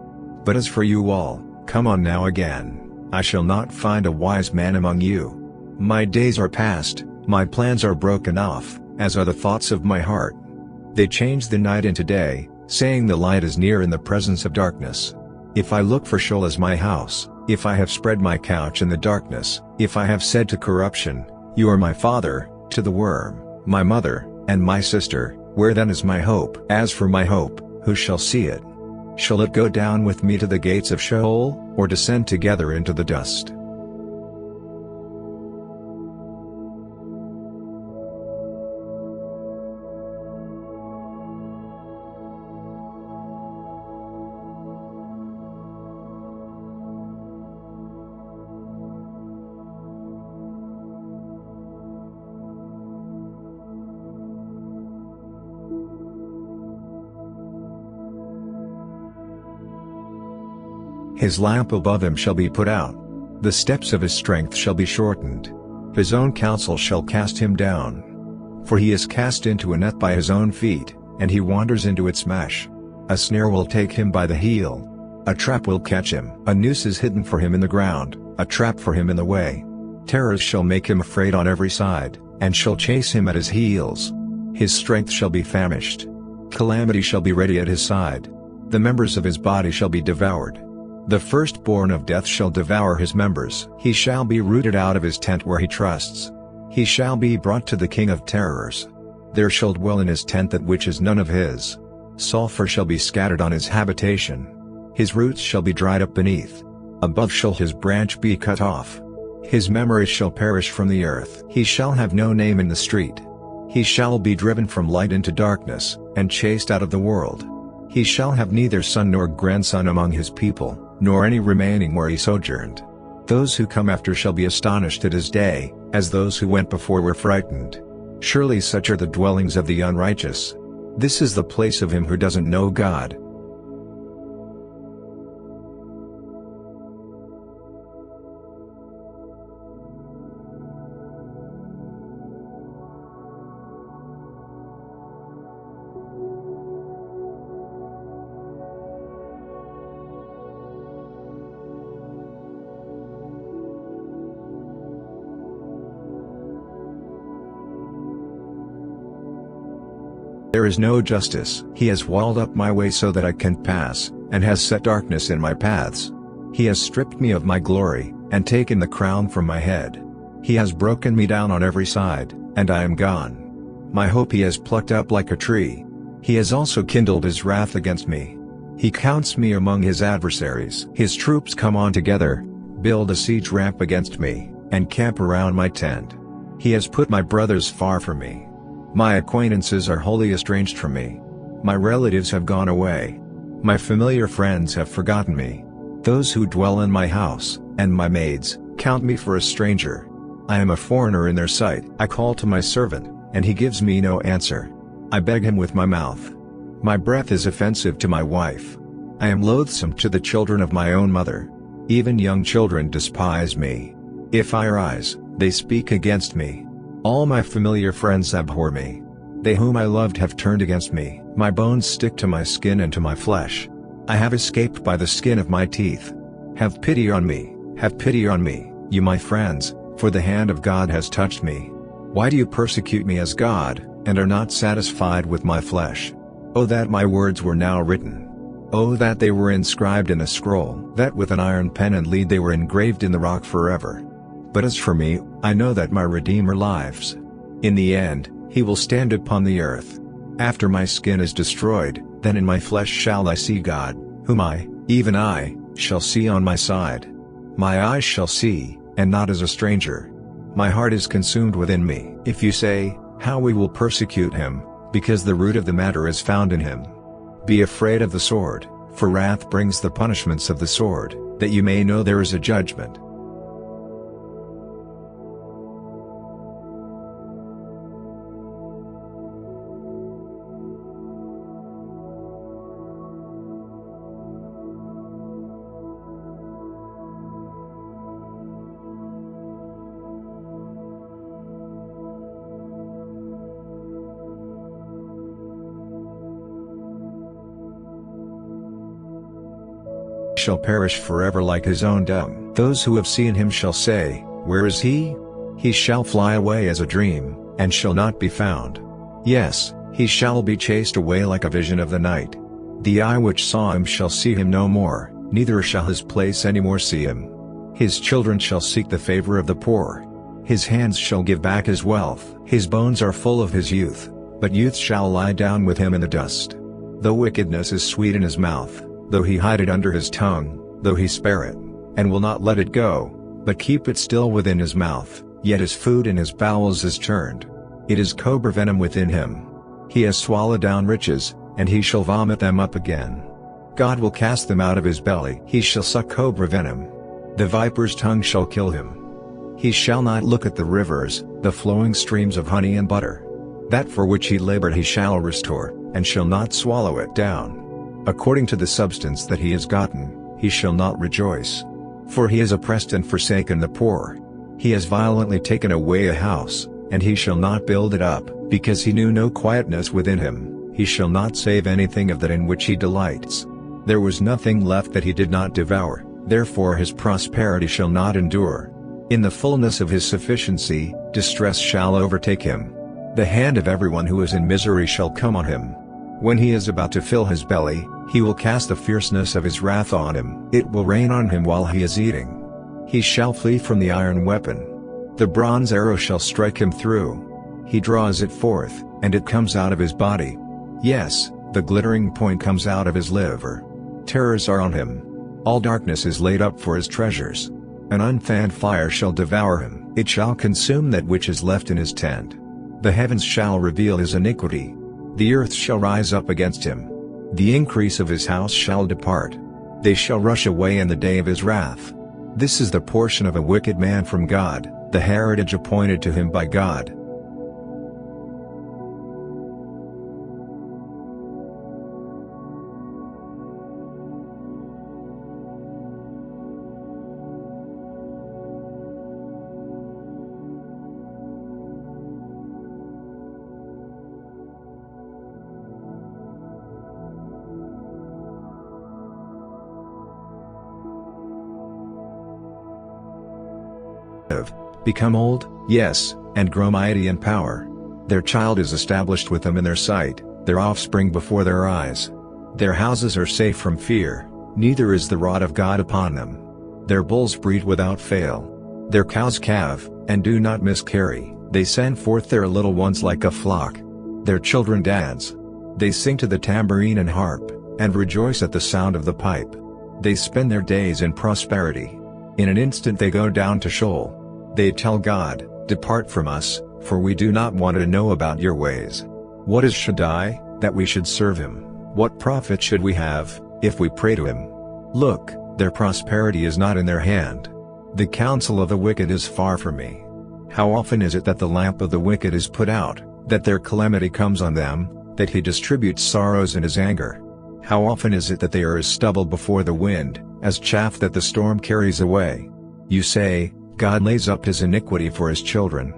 But as for you all, come on now again. I shall not find a wise man among you. My days are past, my plans are broken off, as are the thoughts of my heart. They change the night into day, saying the light is near in the presence of darkness. If I look for Sheol as my house, if I have spread my couch in the darkness, if I have said to corruption, you are my father, to the worm, my mother, and my sister, where then is my hope? As for my hope, who shall see it? Shall it go down with me to the gates of Sheol, or descend together into the dust? His lamp above him shall be put out. The steps of his strength shall be shortened. His own counsel shall cast him down. For he is cast into a net by his own feet, and he wanders into its mesh. A snare will take him by the heel. A trap will catch him. A noose is hidden for him in the ground, a trap for him in the way. Terrors shall make him afraid on every side, and shall chase him at his heels. His strength shall be famished. Calamity shall be ready at his side. The members of his body shall be devoured. The firstborn of death shall devour his members. He shall be rooted out of his tent where he trusts. He shall be brought to the king of terrors. There shall dwell in his tent that which is none of his. Sulfur shall be scattered on his habitation. His roots shall be dried up beneath. Above shall his branch be cut off. His memory shall perish from the earth. He shall have no name in the street. He shall be driven from light into darkness, and chased out of the world. He shall have neither son nor grandson among his people, nor any remaining where he sojourned. Those who come after shall be astonished at his day, as those who went before were frightened. Surely such are the dwellings of the unrighteous. This is the place of him who doesn't know God. There is no justice. He has walled up my way so that I can't pass, and has set darkness in my paths. He has stripped me of my glory, and taken the crown from my head. He has broken me down on every side, and I am gone. My hope he has plucked up like a tree. He has also kindled his wrath against me. He counts me among his adversaries. His troops come on together, build a siege ramp against me, and camp around my tent. He has put my brothers far from me. My acquaintances are wholly estranged from me. My relatives have gone away. My familiar friends have forgotten me. Those who dwell in my house, and my maids, count me for a stranger. I am a foreigner in their sight. I call to my servant, and he gives me no answer. I beg him with my mouth. My breath is offensive to my wife. I am loathsome to the children of my own mother. Even young children despise me. If I arise, they speak against me. All my familiar friends abhor me. They whom I loved have turned against me. My bones stick to my skin and to my flesh. I have escaped by the skin of my teeth. Have pity on me, you my friends, for the hand of God has touched me. Why do you persecute me as God, and are not satisfied with my flesh? Oh, that my words were now written. Oh, that they were inscribed in a scroll, that with an iron pen and lead they were engraved in the rock forever. But as for me, I know that my Redeemer lives. In the end, he will stand upon the earth. After my skin is destroyed, then in my flesh shall I see God, whom I, even I, shall see on my side. My eyes shall see, and not as a stranger. My heart is consumed within me. If you say, how we will persecute him, because the root of the matter is found in him. Be afraid of the sword, for wrath brings the punishments of the sword, that you may know there is a judgment. Shall perish forever like his own dung. Those who have seen him shall say, where is he? He shall fly away as a dream, and shall not be found. Yes, he shall be chased away like a vision of the night. The eye which saw him shall see him no more, neither shall his place any more see him. His children shall seek the favor of the poor. His hands shall give back his wealth. His bones are full of his youth, but youth shall lie down with him in the dust. Though wickedness is sweet in his mouth, though he hide it under his tongue, though he spare it, and will not let it go, but keep it still within his mouth, yet his food in his bowels is turned. It is cobra venom within him. He has swallowed down riches, and he shall vomit them up again. God will cast them out of his belly. He shall suck cobra venom. The viper's tongue shall kill him. He shall not look at the rivers, the flowing streams of honey and butter. That for which he labored he shall restore, and shall not swallow it down. According to the substance that he has gotten, he shall not rejoice. For he has oppressed and forsaken the poor. He has violently taken away a house, and he shall not build it up, because he knew no quietness within him. He shall not save anything of that in which he delights. There was nothing left that he did not devour, therefore his prosperity shall not endure. In the fullness of his sufficiency, distress shall overtake him. The hand of everyone who is in misery shall come on him. When he is about to fill his belly, he will cast the fierceness of his wrath on him. It will rain on him while he is eating. He shall flee from the iron weapon. The bronze arrow shall strike him through. He draws it forth, and it comes out of his body. Yes, the glittering point comes out of his liver. Terrors are on him. All darkness is laid up for his treasures. An unfanned fire shall devour him. It shall consume that which is left in his tent. The heavens shall reveal his iniquity. The earth shall rise up against him. The increase of his house shall depart. They shall rush away in the day of his wrath. This is the portion of a wicked man from God, the heritage appointed to him by God. Become old, yes, and grow mighty in power. Their child is established with them in their sight, their offspring before their eyes. Their houses are safe from fear, neither is the rod of God upon them. Their bulls breed without fail. Their cows calve, and do not miscarry. They send forth their little ones like a flock. Their children dance. They sing to the tambourine and harp, and rejoice at the sound of the pipe. They spend their days in prosperity. In an instant they go down to Sheol. They tell God, depart from us, for we do not want to know about your ways. What is Shaddai, that we should serve him? What profit should we have, if we pray to him? Look, their prosperity is not in their hand. The counsel of the wicked is far from me. How often is it that the lamp of the wicked is put out, that their calamity comes on them? that he distributes sorrows in his anger? How often is it that they are as stubble before the wind, as chaff that the storm carries away? You say, God lays up his iniquity for his children.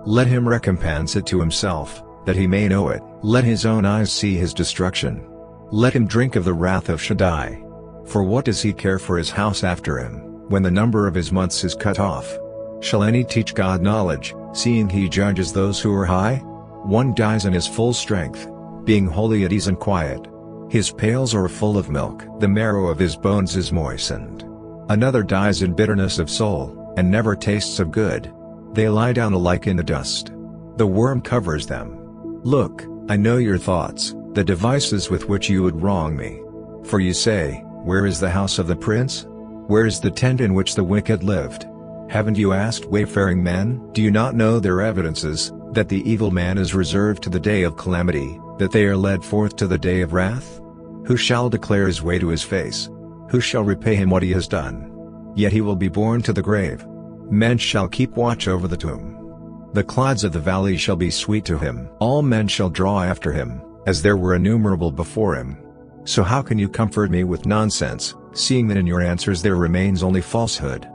Let him recompense it to himself, that he may know it. Let his own eyes see his destruction. Let him drink of the wrath of Shaddai. For what does he care for his house after him, when the number of his months is cut off? Shall any teach God knowledge, seeing he judges those who are high? One dies in his full strength, being wholly at ease and quiet. His pails are full of milk. The marrow of his bones is moistened. Another dies in bitterness of soul, and never tastes of good. They lie down alike in the dust. The worm covers them. Look, I know your thoughts, the devices with which you would wrong me. For you say, where is the house of the prince? Where is the tent in which the wicked lived? Haven't you asked wayfaring men? Do you not know their evidences, that the evil man is reserved to the day of calamity, that they are led forth to the day of wrath? Who shall declare his way to his face? Who shall repay him what he has done? Yet he will be borne to the grave. Men shall keep watch over the tomb. The clods of the valley shall be sweet to him. All men shall draw after him, as there were innumerable before him. So how can you comfort me with nonsense, seeing that in your answers there remains only falsehood?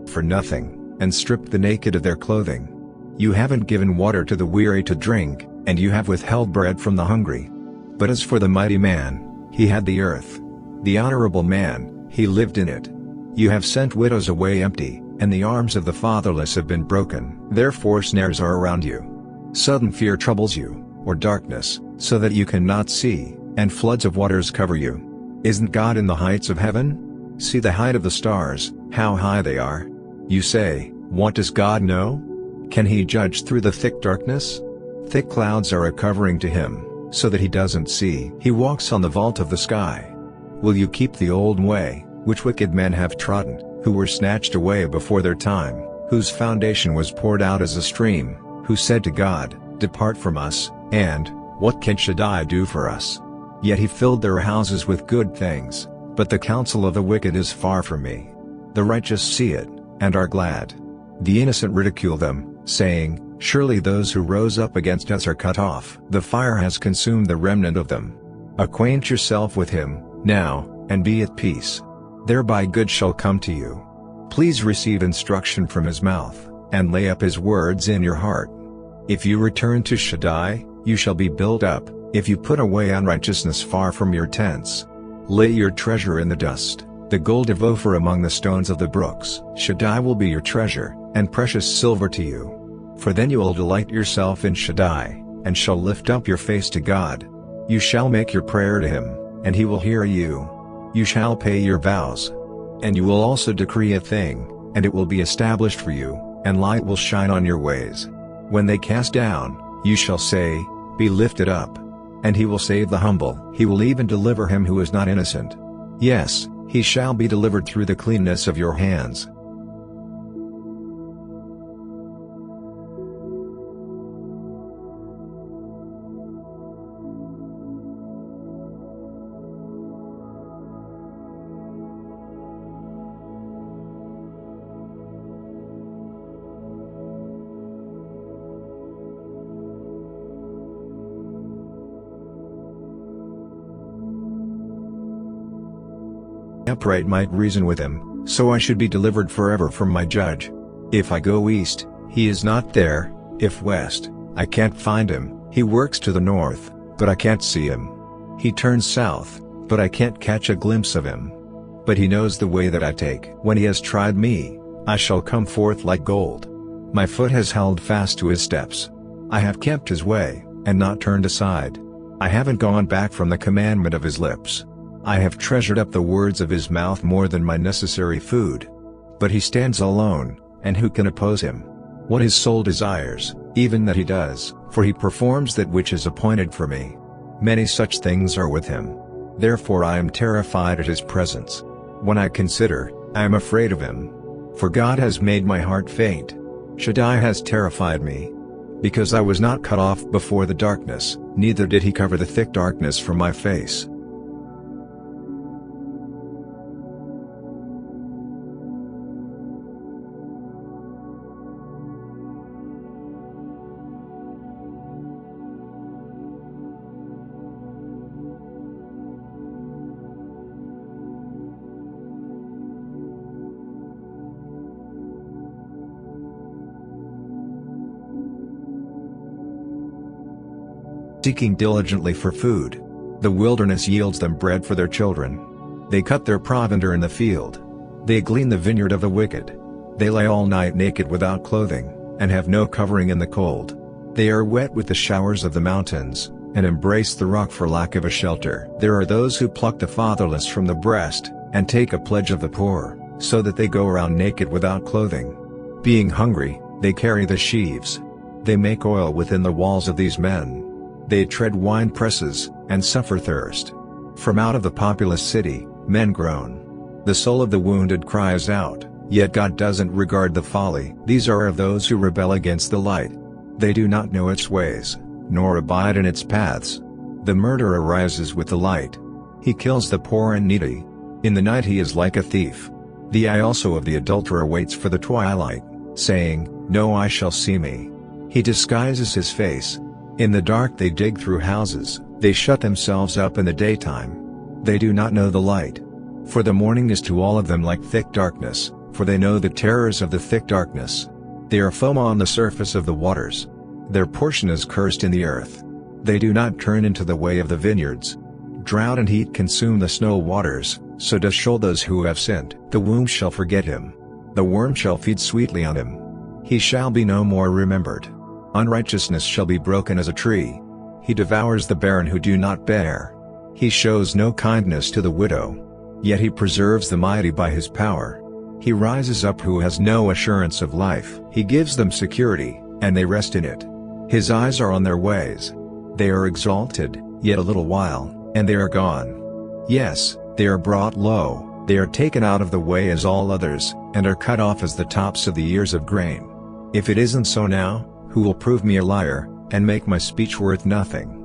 For nothing, and stripped the naked of their clothing. You haven't given water to the weary to drink, and you have withheld bread from the hungry. But as for the mighty man, he had the earth. The honorable man, he lived in it. You have sent widows away empty, and the arms of the fatherless have been broken. Therefore snares are around you. Sudden fear troubles you, or darkness, so that you cannot see, and floods of waters cover you. Isn't God in the heights of heaven? See the height of the stars, how high they are. You say, what does God know? Can he judge through the thick darkness? Thick clouds are a covering to him, so that he doesn't see. He walks on the vault of the sky. Will you keep the old way, which wicked men have trodden, who were snatched away before their time, whose foundation was poured out as a stream, who said to God, depart from us, and, what can Shaddai do for us? Yet he filled their houses with good things, but the counsel of the wicked is far from me. The righteous see it, and are glad. The innocent ridicule them, saying, surely those who rose up against us are cut off. The fire has consumed the remnant of them. Acquaint yourself with him, now, and be at peace. Thereby good shall come to you. Please receive instruction from his mouth, and lay up his words in your heart. If you return to Shaddai, you shall be built up, if you put away unrighteousness far from your tents. Lay your treasure in the dust, the gold of Ophir among the stones of the brooks. Shaddai will be your treasure, and precious silver to you. For then you will delight yourself in Shaddai, and shall lift up your face to God. You shall make your prayer to him, and he will hear you. You shall pay your vows. And you will also decree a thing, and it will be established for you, and light will shine on your ways. When they cast down, you shall say, be lifted up. And he will save the humble. He will even deliver him who is not innocent. Yes, he shall be delivered through the cleanness of your hands. Upright might reason with him, so I should be delivered forever from my judge. If I go east, he is not there, if west, I can't find him. He works to the north, but I can't see him. He turns south, but I can't catch a glimpse of him. But he knows the way that I take. When he has tried me, I shall come forth like gold. My foot has held fast to his steps. I have kept his way, and not turned aside. I haven't gone back from the commandment of his lips. I have treasured up the words of his mouth more than my necessary food. But he stands alone, and who can oppose him? What his soul desires, even that he does, for he performs that which is appointed for me. Many such things are with him. Therefore I am terrified at his presence. When I consider, I am afraid of him. For God has made my heart faint. Shaddai has terrified me. Because I was not cut off before the darkness, neither did he cover the thick darkness from my face. Seeking diligently for food. The wilderness yields them bread for their children. They cut their provender in the field. They glean the vineyard of the wicked. They lie all night naked without clothing, and have no covering in the cold. They are wet with the showers of the mountains, and embrace the rock for lack of a shelter. There are those who pluck the fatherless from the breast, and take a pledge of the poor, so that they go around naked without clothing. Being hungry, they carry the sheaves. They make oil within the walls of these men. They tread wine presses, and suffer thirst. From out of the populous city, men groan. The soul of the wounded cries out, yet God doesn't regard the folly. These are of those who rebel against the light. They do not know its ways, nor abide in its paths. The murderer rises with the light. He kills the poor and needy. In the night he is like a thief. The eye also of the adulterer waits for the twilight, saying, No eye shall see me. He disguises his face. In the dark they dig through houses, they shut themselves up in the daytime. They do not know the light. For the morning is to all of them like thick darkness, for they know the terrors of the thick darkness. They are foam on the surface of the waters. Their portion is cursed in the earth. They do not turn into the way of the vineyards. Drought and heat consume the snow waters, so does Sheol those who have sinned. The womb shall forget him. The worm shall feed sweetly on him. He shall be no more remembered. Unrighteousness shall be broken as a tree. He devours the barren who do not bear. He shows no kindness to the widow. Yet he preserves the mighty by his power. He rises up who has no assurance of life. He gives them security, and they rest in it. His eyes are on their ways. They are exalted, yet a little while, and they are gone. Yes, they are brought low, they are taken out of the way as all others, and are cut off as the tops of the ears of grain. If it isn't so now, who will prove me a liar, and make my speech worth nothing?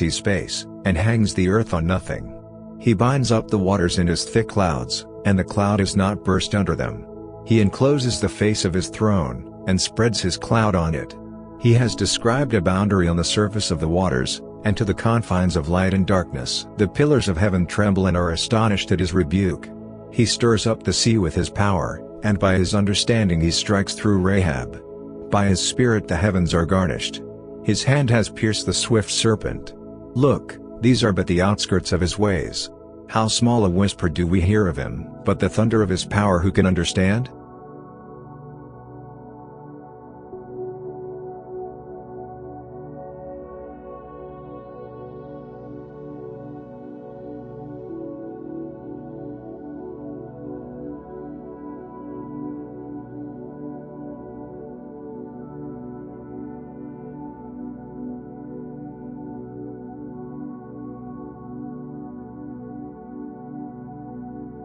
Space, and hangs the earth on nothing. He binds up the waters in his thick clouds, and the cloud is not burst under them. He encloses the face of his throne, and spreads his cloud on it. He has described a boundary on the surface of the waters, and to the confines of light and darkness. The pillars of heaven tremble and are astonished at his rebuke. He stirs up the sea with his power, and by his understanding he strikes through Rahab. By his spirit the heavens are garnished. His hand has pierced the swift serpent. Look, these are but the outskirts of his ways. How small a whisper do we hear of him, but the thunder of his power who can understand?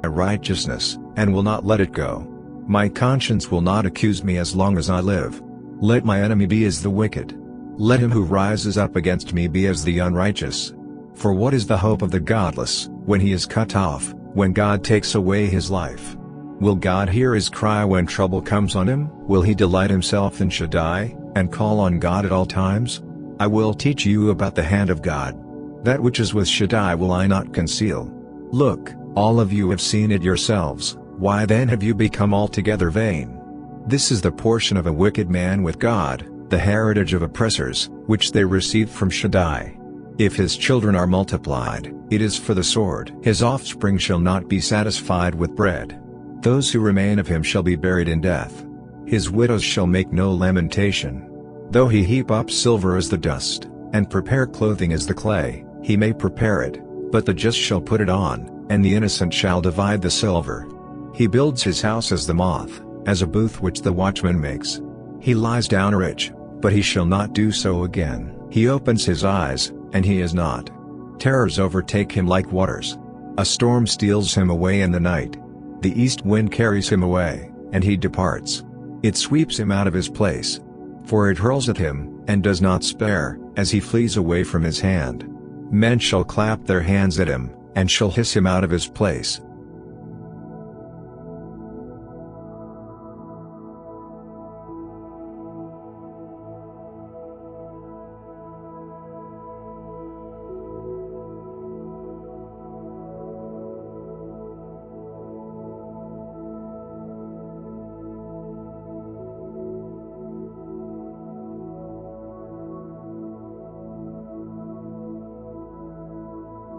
My righteousness, and will not let it go. My conscience will not accuse me as long as I live. Let my enemy be as the wicked. Let him who rises up against me be as the unrighteous. For what is the hope of the godless, when he is cut off, when God takes away his life? Will God hear his cry when trouble comes on him? Will he delight himself in Shaddai, and call on God at all times? I will teach you about the hand of God. That which is with Shaddai will I not conceal. Look, all of you have seen it yourselves, why then have you become altogether vain? This is the portion of a wicked man with God, the heritage of oppressors, which they received from Shaddai. If his children are multiplied, it is for the sword. His offspring shall not be satisfied with bread. Those who remain of him shall be buried in death. His widows shall make no lamentation. Though he heap up silver as the dust, and prepare clothing as the clay, he may prepare it, but the just shall put it on, and the innocent shall divide the silver. He builds his house as the moth, as a booth which the watchman makes. He lies down rich, but he shall not do so again. He opens his eyes, and he is not. Terrors overtake him like waters. A storm steals him away in the night. The east wind carries him away, and he departs. It sweeps him out of his place. For it hurls at him, and does not spare, as he flees away from his hand. Men shall clap their hands at him, and shall hiss him out of his place.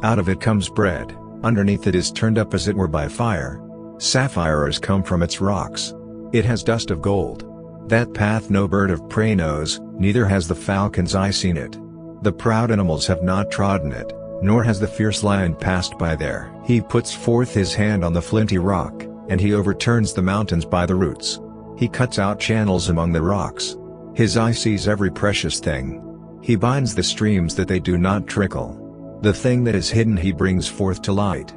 Out of it comes bread, underneath it is turned up as it were by fire. Sapphires come from its rocks. It has dust of gold. That path no bird of prey knows, neither has the falcon's eye seen it. The proud animals have not trodden it, nor has the fierce lion passed by there. He puts forth his hand on the flinty rock, and he overturns the mountains by the roots. He cuts out channels among the rocks. His eye sees every precious thing. He binds the streams that they do not trickle. The thing that is hidden he brings forth to light.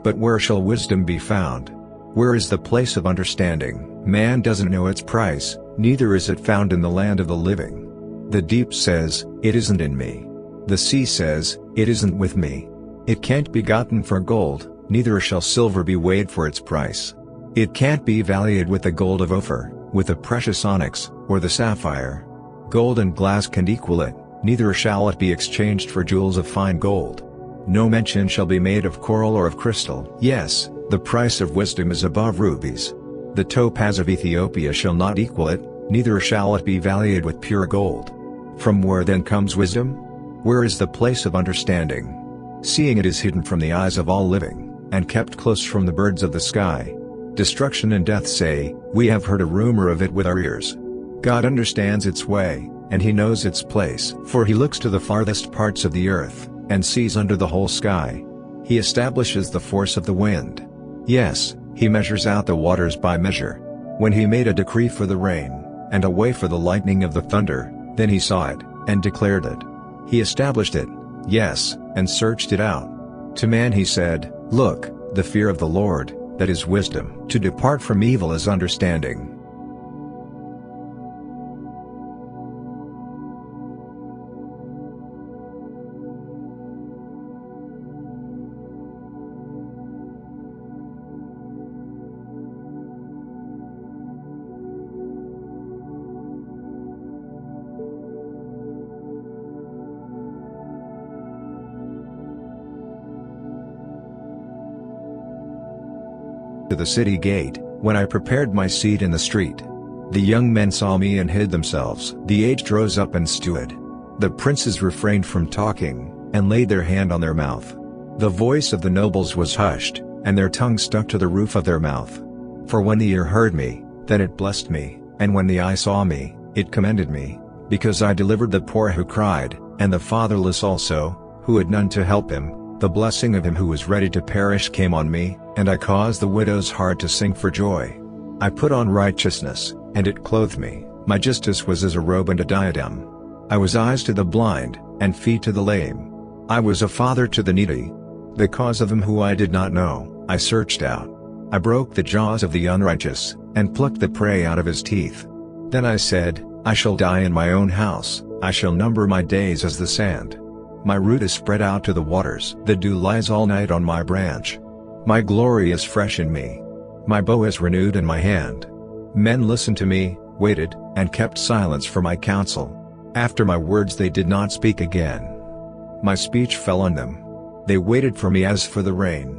But where shall wisdom be found? Where is the place of understanding? Man doesn't know its price, neither is it found in the land of the living. The deep says, "It isn't in me." The sea says, "It isn't with me." It can't be gotten for gold, neither shall silver be weighed for its price. It can't be valued with the gold of Ophir, with the precious onyx, or the sapphire. Gold and glass can't equal it, neither shall it be exchanged for jewels of fine gold. No mention shall be made of coral or of crystal. Yes, the price of wisdom is above rubies. The topaz of Ethiopia shall not equal it, neither shall it be valued with pure gold. From where then comes wisdom? Where is the place of understanding? Seeing it is hidden from the eyes of all living, and kept close from the birds of the sky. Destruction and death say, "We have heard a rumor of it with our ears." God understands its way, and he knows its place. For he looks to the farthest parts of the earth, and sees under the whole sky. He establishes the force of the wind. Yes, he measures out the waters by measure. When he made a decree for the rain, and a way for the lightning of the thunder, then he saw it, and declared it. He established it, yes, and searched it out. To man he said, "Look, the fear of the Lord, that is wisdom. To depart from evil is understanding." To the city gate, when I prepared my seat in the street. The young men saw me and hid themselves. The aged rose up and stood. The princes refrained from talking, and laid their hand on their mouth. The voice of the nobles was hushed, and their tongue stuck to the roof of their mouth. For when the ear heard me, then it blessed me, and when the eye saw me, it commended me, because I delivered the poor who cried, and the fatherless also, who had none to help him. The blessing of him who was ready to perish came on me, and I caused the widow's heart to sing for joy. I put on righteousness, and it clothed me. My justice was as a robe and a diadem. I was eyes to the blind, and feet to the lame. I was a father to the needy. The cause of him who I did not know, I searched out. I broke the jaws of the unrighteous, and plucked the prey out of his teeth. Then I said, I shall die in my own house, I shall number my days as the sand. My root is spread out to the waters. The dew lies all night on my branch. My glory is fresh in me. My bow is renewed in my hand. Men listened to me, waited, and kept silence for my counsel. After my words they did not speak again. My speech fell on them. They waited for me as for the rain.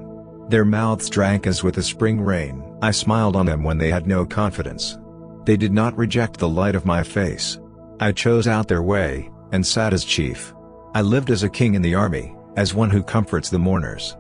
Their mouths drank as with the spring rain. I smiled on them when they had no confidence. They did not reject the light of my face. I chose out their way, and sat as chief. I lived as a king in the army, as one who comforts the mourners.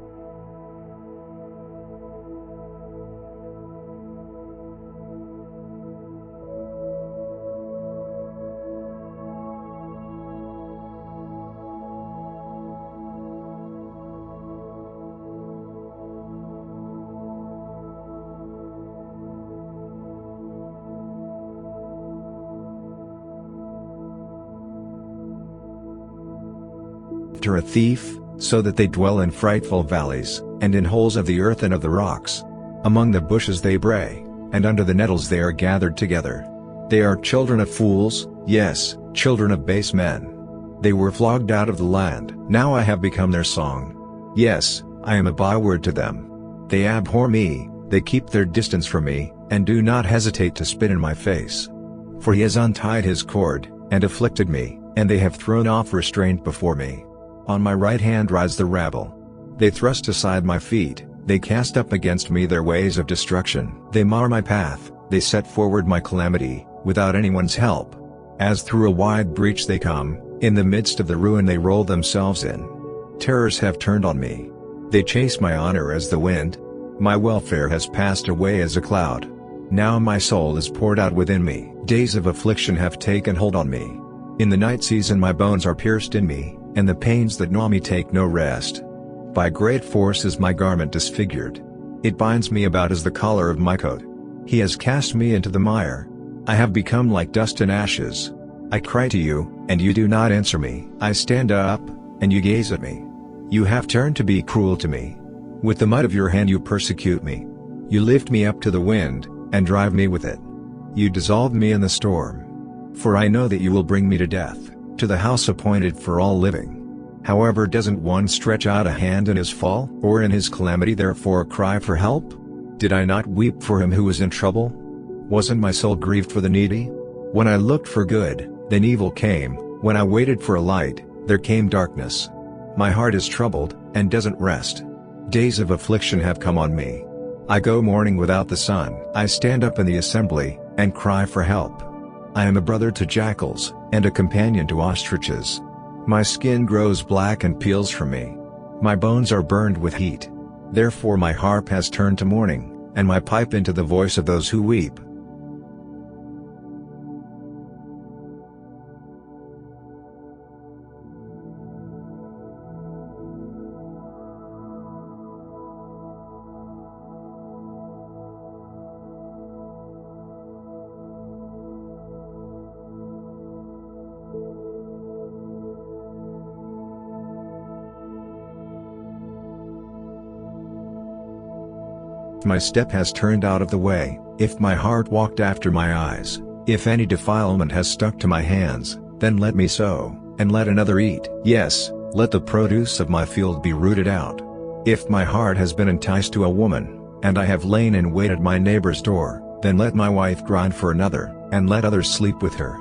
To a thief, so that they dwell in frightful valleys, and in holes of the earth and of the rocks. Among the bushes they bray, and under the nettles they are gathered together. They are children of fools, yes, children of base men. They were flogged out of the land. Now I have become their song. Yes, I am a byword to them. They abhor me, they keep their distance from me, and do not hesitate to spit in my face. For he has untied his cord, and afflicted me, and they have thrown off restraint before me. On my right hand rise the rabble. They thrust aside my feet, they cast up against me their ways of destruction. They mar my path, they set forward my calamity, without anyone's help. As through a wide breach they come, in the midst of the ruin they roll themselves in. Terrors have turned on me. They chase my honor as the wind. My welfare has passed away as a cloud. Now my soul is poured out within me. Days of affliction have taken hold on me. In the night season my bones are pierced in me, and the pains that gnaw me take no rest. By great force is my garment disfigured. It binds me about as the collar of my coat. He has cast me into the mire. I have become like dust and ashes. I cry to you, and you do not answer me. I stand up, and you gaze at me. You have turned to be cruel to me. With the might of your hand you persecute me. You lift me up to the wind, and drive me with it. You dissolve me in the storm. For I know that you will bring me to death, to the house appointed for all living. However, doesn't one stretch out a hand in his fall, or in his calamity therefore cry for help? Did I not weep for him who was in trouble? Wasn't my soul grieved for the needy? When I looked for good, then evil came. When I waited for a light, there came darkness. My heart is troubled, and doesn't rest. Days of affliction have come on me. I go mourning without the sun. I stand up in the assembly, and cry for help. I am a brother to jackals, and a companion to ostriches. My skin grows black and peels from me. My bones are burned with heat. Therefore my harp has turned to mourning, and my pipe into the voice of those who weep. My step has turned out of the way, if my heart walked after my eyes, if any defilement has stuck to my hands, then let me sow, and let another eat. Yes, let the produce of my field be rooted out. If my heart has been enticed to a woman, and I have lain in wait at my neighbor's door, then let my wife grind for another, and let others sleep with her.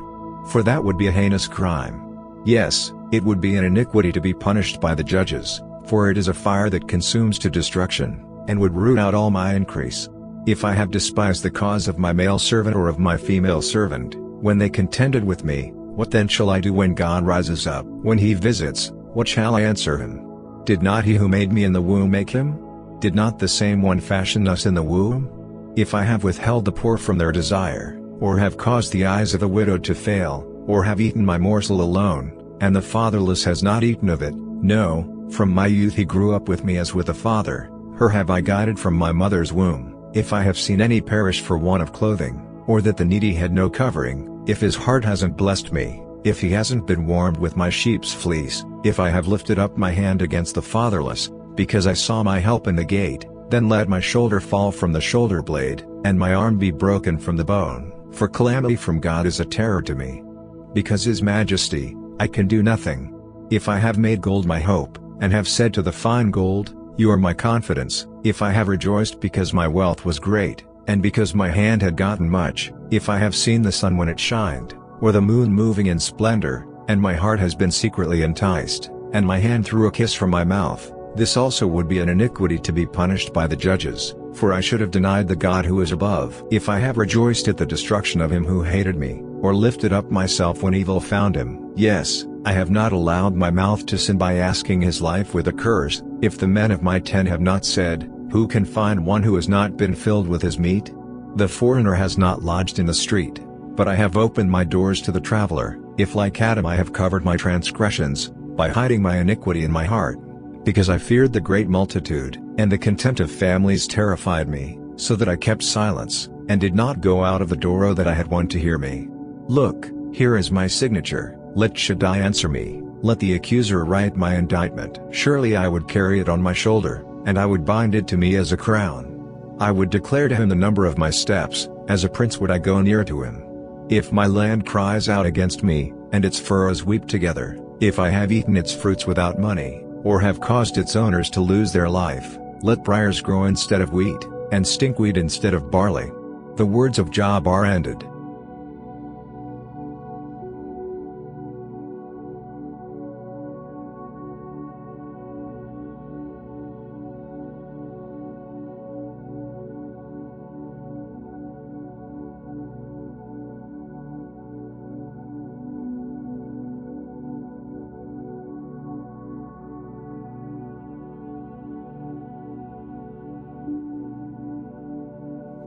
For that would be a heinous crime. Yes, it would be an iniquity to be punished by the judges, for it is a fire that consumes to destruction, and would root out all my increase. If I have despised the cause of my male servant or of my female servant, when they contended with me, what then shall I do when God rises up? When he visits, what shall I answer him? Did not he who made me in the womb make him? Did not the same one fashion us in the womb? If I have withheld the poor from their desire, or have caused the eyes of a widow to fail, or have eaten my morsel alone, and the fatherless has not eaten of it, no, from my youth he grew up with me as with a father. Her have I guided from my mother's womb. If I have seen any perish for want of clothing, or that the needy had no covering, if his heart hasn't blessed me, if he hasn't been warmed with my sheep's fleece, if I have lifted up my hand against the fatherless, because I saw my help in the gate, then let my shoulder fall from the shoulder blade, and my arm be broken from the bone, for calamity from God is a terror to me. Because his majesty, I can do nothing. If I have made gold my hope, and have said to the fine gold, you are my confidence, If I have rejoiced because my wealth was great, and because my hand had gotten much, if I have seen the sun when it shined, or the moon moving in splendor, and my heart has been secretly enticed, and my hand threw a kiss from my mouth, this also would be an iniquity to be punished by the judges, for I should have denied the God who is above. If I have rejoiced at the destruction of him who hated me, or lifted up myself when evil found him, yes, I have not allowed my mouth to sin by asking his life with a curse, if the men of my tent have not said, who can find one who has not been filled with his meat? The foreigner has not lodged in the street, but I have opened my doors to the traveler, if like Adam I have covered my transgressions, by hiding my iniquity in my heart. Because I feared the great multitude, and the contempt of families terrified me, so that I kept silence, and did not go out of the door that I had one to hear me. Look, here is my signature, let Shaddai answer me, let the accuser write my indictment. Surely I would carry it on my shoulder, and I would bind it to me as a crown. I would declare to him the number of my steps, as a prince would I go near to him. If my land cries out against me, and its furrows weep together, if I have eaten its fruits without money, or have caused its owners to lose their life, let briars grow instead of wheat, and stinkweed instead of barley. The words of Job are ended.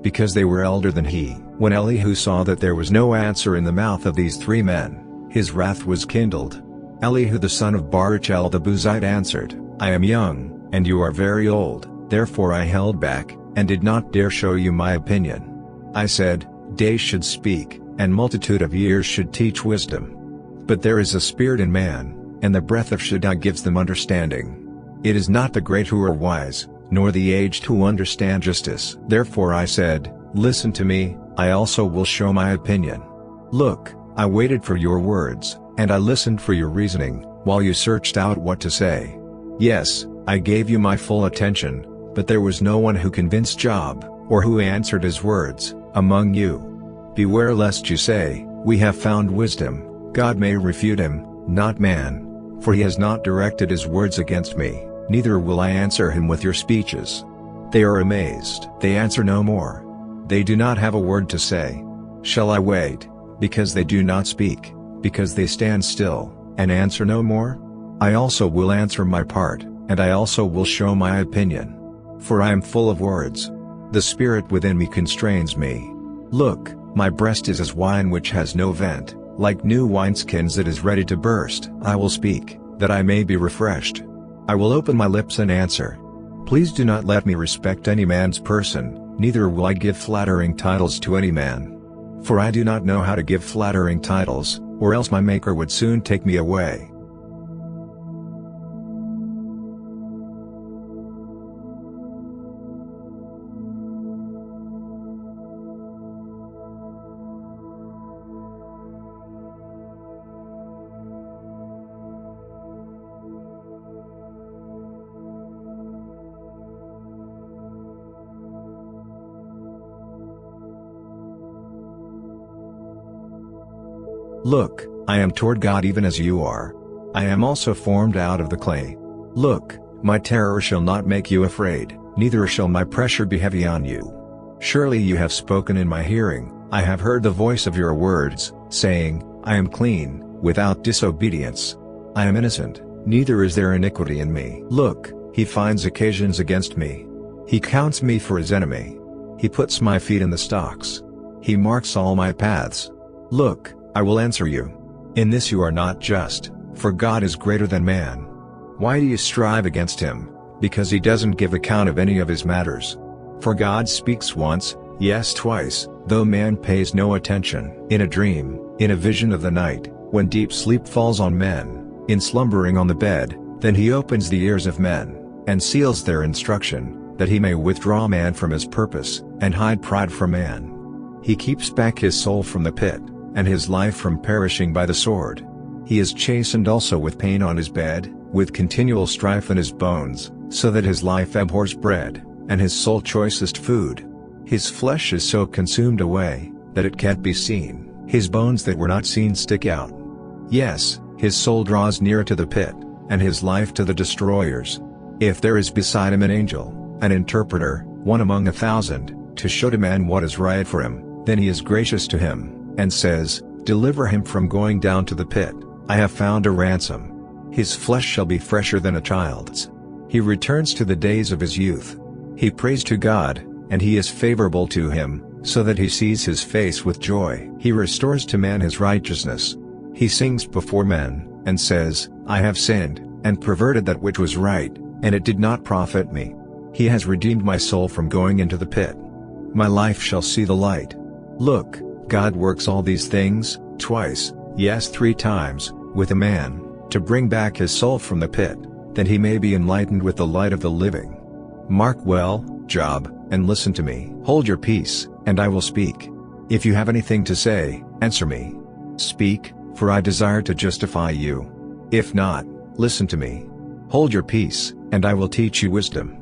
Because they were elder than he. When Elihu saw that there was no answer in the mouth of these three men, his wrath was kindled. Elihu the son of Baruchel the Buzite answered, I am young, and you are very old, therefore I held back, and did not dare show you my opinion. I said, days should speak, and multitude of years should teach wisdom. But there is a spirit in man, and the breath of Shaddai gives them understanding. It is not the great who are wise, nor the aged who understand justice. Therefore I said, listen to me, I also will show my opinion. Look, I waited for your words, and I listened for your reasoning, while you searched out what to say. Yes, I gave you my full attention, but there was no one who convinced Job, or who answered his words, among you. Beware lest you say, we have found wisdom, God may refute him, not man, for he has not directed his words against me. Neither will I answer him with your speeches. They are amazed. They answer no more. They do not have a word to say. Shall I wait, because they do not speak, because they stand still, and answer no more? I also will answer my part, and I also will show my opinion. For I am full of words. The spirit within me constrains me. Look, my breast is as wine which has no vent, like new wineskins that is ready to burst. I will speak, that I may be refreshed. I will open my lips and answer. Please do not let me respect any man's person, neither will I give flattering titles to any man. For I do not know how to give flattering titles, or else my Maker would soon take me away. Look, I am toward God even as you are. I am also formed out of the clay. Look, my terror shall not make you afraid, neither shall my pressure be heavy on you. Surely you have spoken in my hearing, I have heard the voice of your words, saying, I am clean, without disobedience. I am innocent, neither is there iniquity in me. Look, he finds occasions against me. He counts me for his enemy. He puts my feet in the stocks. He marks all my paths. Look, I will answer you. In this you are not just, for God is greater than man. Why do you strive against him? Because he doesn't give account of any of his matters. For God speaks once, yes twice, though man pays no attention. In a dream, in a vision of the night, when deep sleep falls on men, in slumbering on the bed, then he opens the ears of men, and seals their instruction, that he may withdraw man from his purpose, and hide pride from man. He keeps back his soul from the pit, and his life from perishing by the sword. He is chastened also with pain on his bed, with continual strife in his bones, so that his life abhors bread, and his soul choicest food. His flesh is so consumed away, that it can't be seen, his bones that were not seen stick out. Yes, his soul draws near to the pit, and his life to the destroyers. If there is beside him an angel, an interpreter, one among 1,000, to show to man what is right for him, then he is gracious to him, and says, "Deliver him from going down to the pit, I have found a ransom. His flesh shall be fresher than a child's. He returns to the days of his youth. He prays to God, and he is favorable to him, so that he sees his face with joy. He restores to man his righteousness. He sings before men, and says, I have sinned, and perverted that which was right, and it did not profit me. He has redeemed my soul from going into the pit. My life shall see the light. Look, God works all these things, twice, yes 3 times, with a man, to bring back his soul from the pit, that he may be enlightened with the light of the living. Mark well, Job, and listen to me. Hold your peace, and I will speak. If you have anything to say, answer me. Speak, for I desire to justify you. If not, listen to me. Hold your peace, and I will teach you wisdom.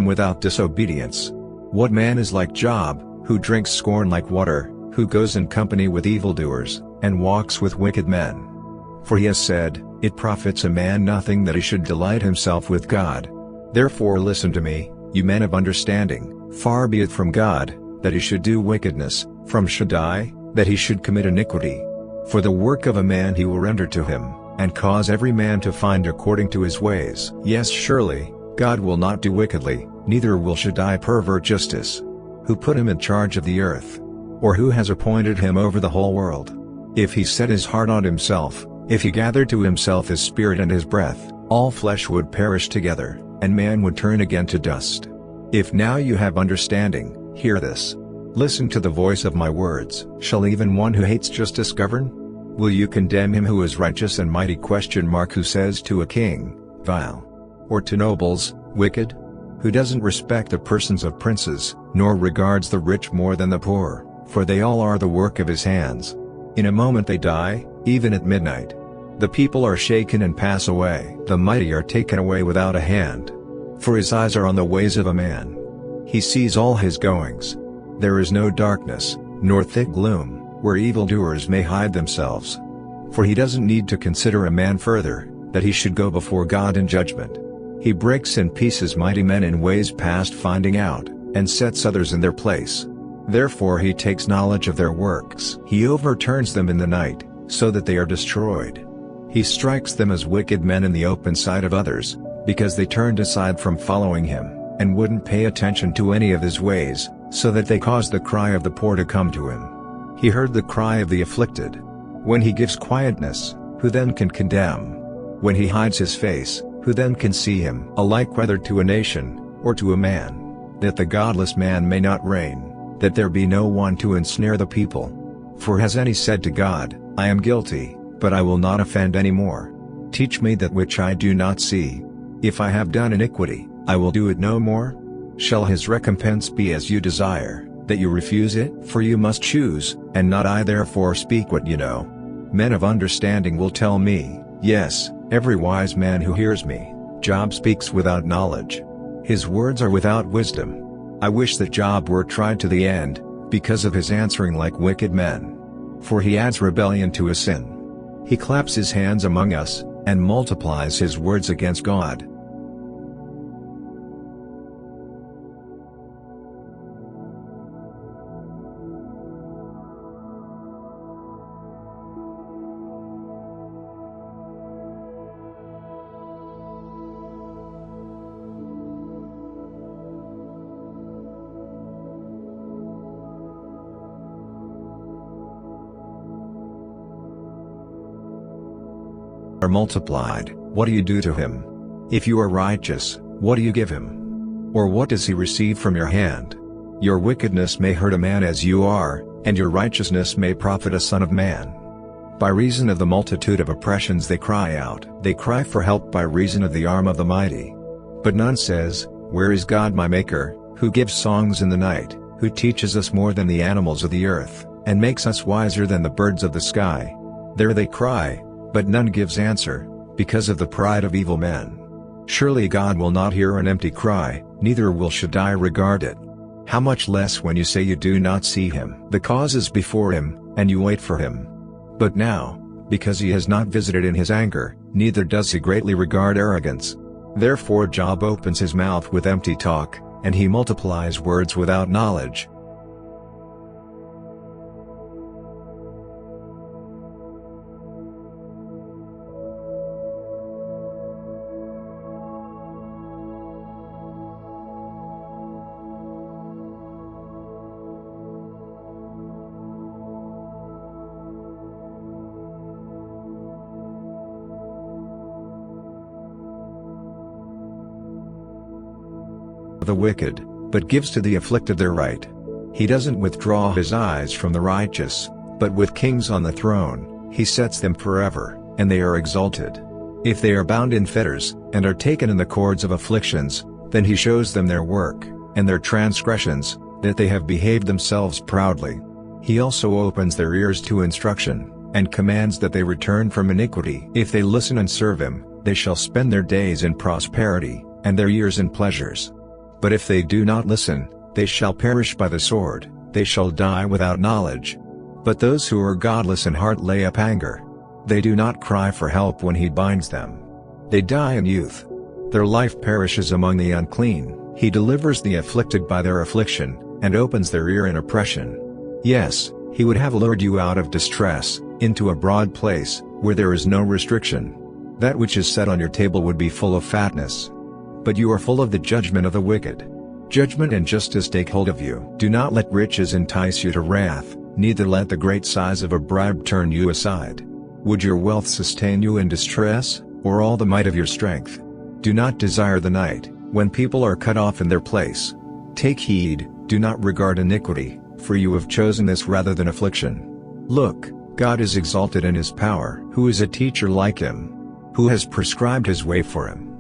Without disobedience. What man is like Job, who drinks scorn like water, who goes in company with evildoers, and walks with wicked men? For he has said, it profits a man nothing that he should delight himself with God. Therefore listen to me, you men of understanding, far be it from God, that he should do wickedness, from Shaddai, that he should commit iniquity. For the work of a man he will render to him, and cause every man to find according to his ways. Yes, surely, God will not do wickedly, neither will Shaddai pervert justice. Who put him in charge of the earth? Or who has appointed him over the whole world? If he set his heart on himself, if he gathered to himself his spirit and his breath, all flesh would perish together, and man would turn again to dust. If now you have understanding, hear this. Listen to the voice of my words. Shall even one who hates justice govern? Will you condemn him who is righteous and mighty? Who says to a king, vile? Or to nobles, wicked? Who doesn't respect the persons of princes, nor regards the rich more than the poor, for they all are the work of his hands. In a moment they die, even at midnight. The people are shaken and pass away. The mighty are taken away without a hand. For his eyes are on the ways of a man. He sees all his goings. There is no darkness, nor thick gloom, where evildoers may hide themselves. For he doesn't need to consider a man further, that he should go before God in judgment. He breaks in pieces mighty men in ways past finding out, and sets others in their place. Therefore he takes knowledge of their works. He overturns them in the night, so that they are destroyed. He strikes them as wicked men in the open sight of others, because they turned aside from following him, and wouldn't pay attention to any of his ways, so that they caused the cry of the poor to come to him. He heard the cry of the afflicted. When he gives quietness, who then can condemn? When he hides his face, who then can see him? Alike whether to a nation, or to a man, that the godless man may not reign, that there be no one to ensnare the people. For has any said to God, I am guilty, but I will not offend any more? Teach me that which I do not see. If I have done iniquity, I will do it no more. Shall his recompense be as you desire, that you refuse it? For you must choose, and not I. Therefore speak what you know. Men of understanding will tell me, yes, every wise man who hears me. Job speaks without knowledge. His words are without wisdom. I wish that Job were tried to the end, because of his answering like wicked men. For he adds rebellion to his sin. He claps his hands among us, and multiplies his words against God. Are multiplied, what do you do to him? If you are righteous, what do you give him? Or what does he receive from your hand? Your wickedness may hurt a man as you are, and your righteousness may profit a son of man. By reason of the multitude of oppressions they cry out. They cry for help by reason of the arm of the mighty. But none says, Where is God my Maker, who gives songs in the night, who teaches us more than the animals of the earth, and makes us wiser than the birds of the sky? There they cry, but none gives answer, because of the pride of evil men. Surely God will not hear an empty cry, neither will Shaddai regard it. How much less when you say you do not see him? The cause is before him, and you wait for him. But now, because he has not visited in his anger, neither does he greatly regard arrogance. Therefore Job opens his mouth with empty talk, and he multiplies words without knowledge. The wicked, but gives to the afflicted their right. He doesn't withdraw his eyes from the righteous, but with kings on the throne, he sets them forever, and they are exalted. If they are bound in fetters, and are taken in the cords of afflictions, then he shows them their work, and their transgressions, that they have behaved themselves proudly. He also opens their ears to instruction, and commands that they return from iniquity. If they listen and serve him, they shall spend their days in prosperity, and their years in pleasures. But if they do not listen, they shall perish by the sword, they shall die without knowledge. But those who are godless in heart lay up anger. They do not cry for help when he binds them. They die in youth. Their life perishes among the unclean. He delivers the afflicted by their affliction, and opens their ear in oppression. Yes, he would have lured you out of distress, into a broad place, where there is no restriction. That which is set on your table would be full of fatness. But you are full of the judgment of the wicked. Judgment and justice take hold of you. Do not let riches entice you to wrath, neither let the great size of a bribe turn you aside. Would your wealth sustain you in distress, or all the might of your strength? Do not desire the night, when people are cut off in their place. Take heed, do not regard iniquity, for you have chosen this rather than affliction. Look, God is exalted in his power. Who is a teacher like him? Who has prescribed his way for him?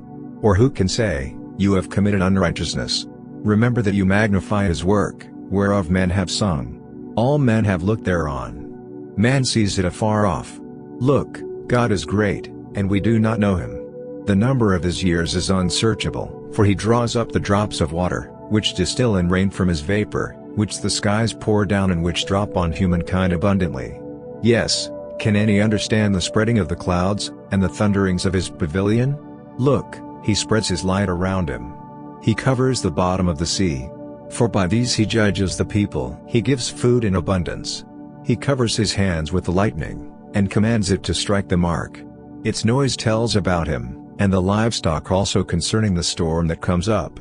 Or who can say, You have committed unrighteousness? Remember that you magnify his work, whereof men have sung. All men have looked thereon. Man sees it afar off. Look, God is great, and we do not know him. The number of his years is unsearchable, for he draws up the drops of water, which distill in rain from his vapor, which the skies pour down and which drop on humankind abundantly. Yes, can any understand the spreading of the clouds, and the thunderings of his pavilion? Look, he spreads his light around him. He covers the bottom of the sea. For by these he judges the people. He gives food in abundance. He covers his hands with the lightning, and commands it to strike the mark. Its noise tells about him, and the livestock also concerning the storm that comes up.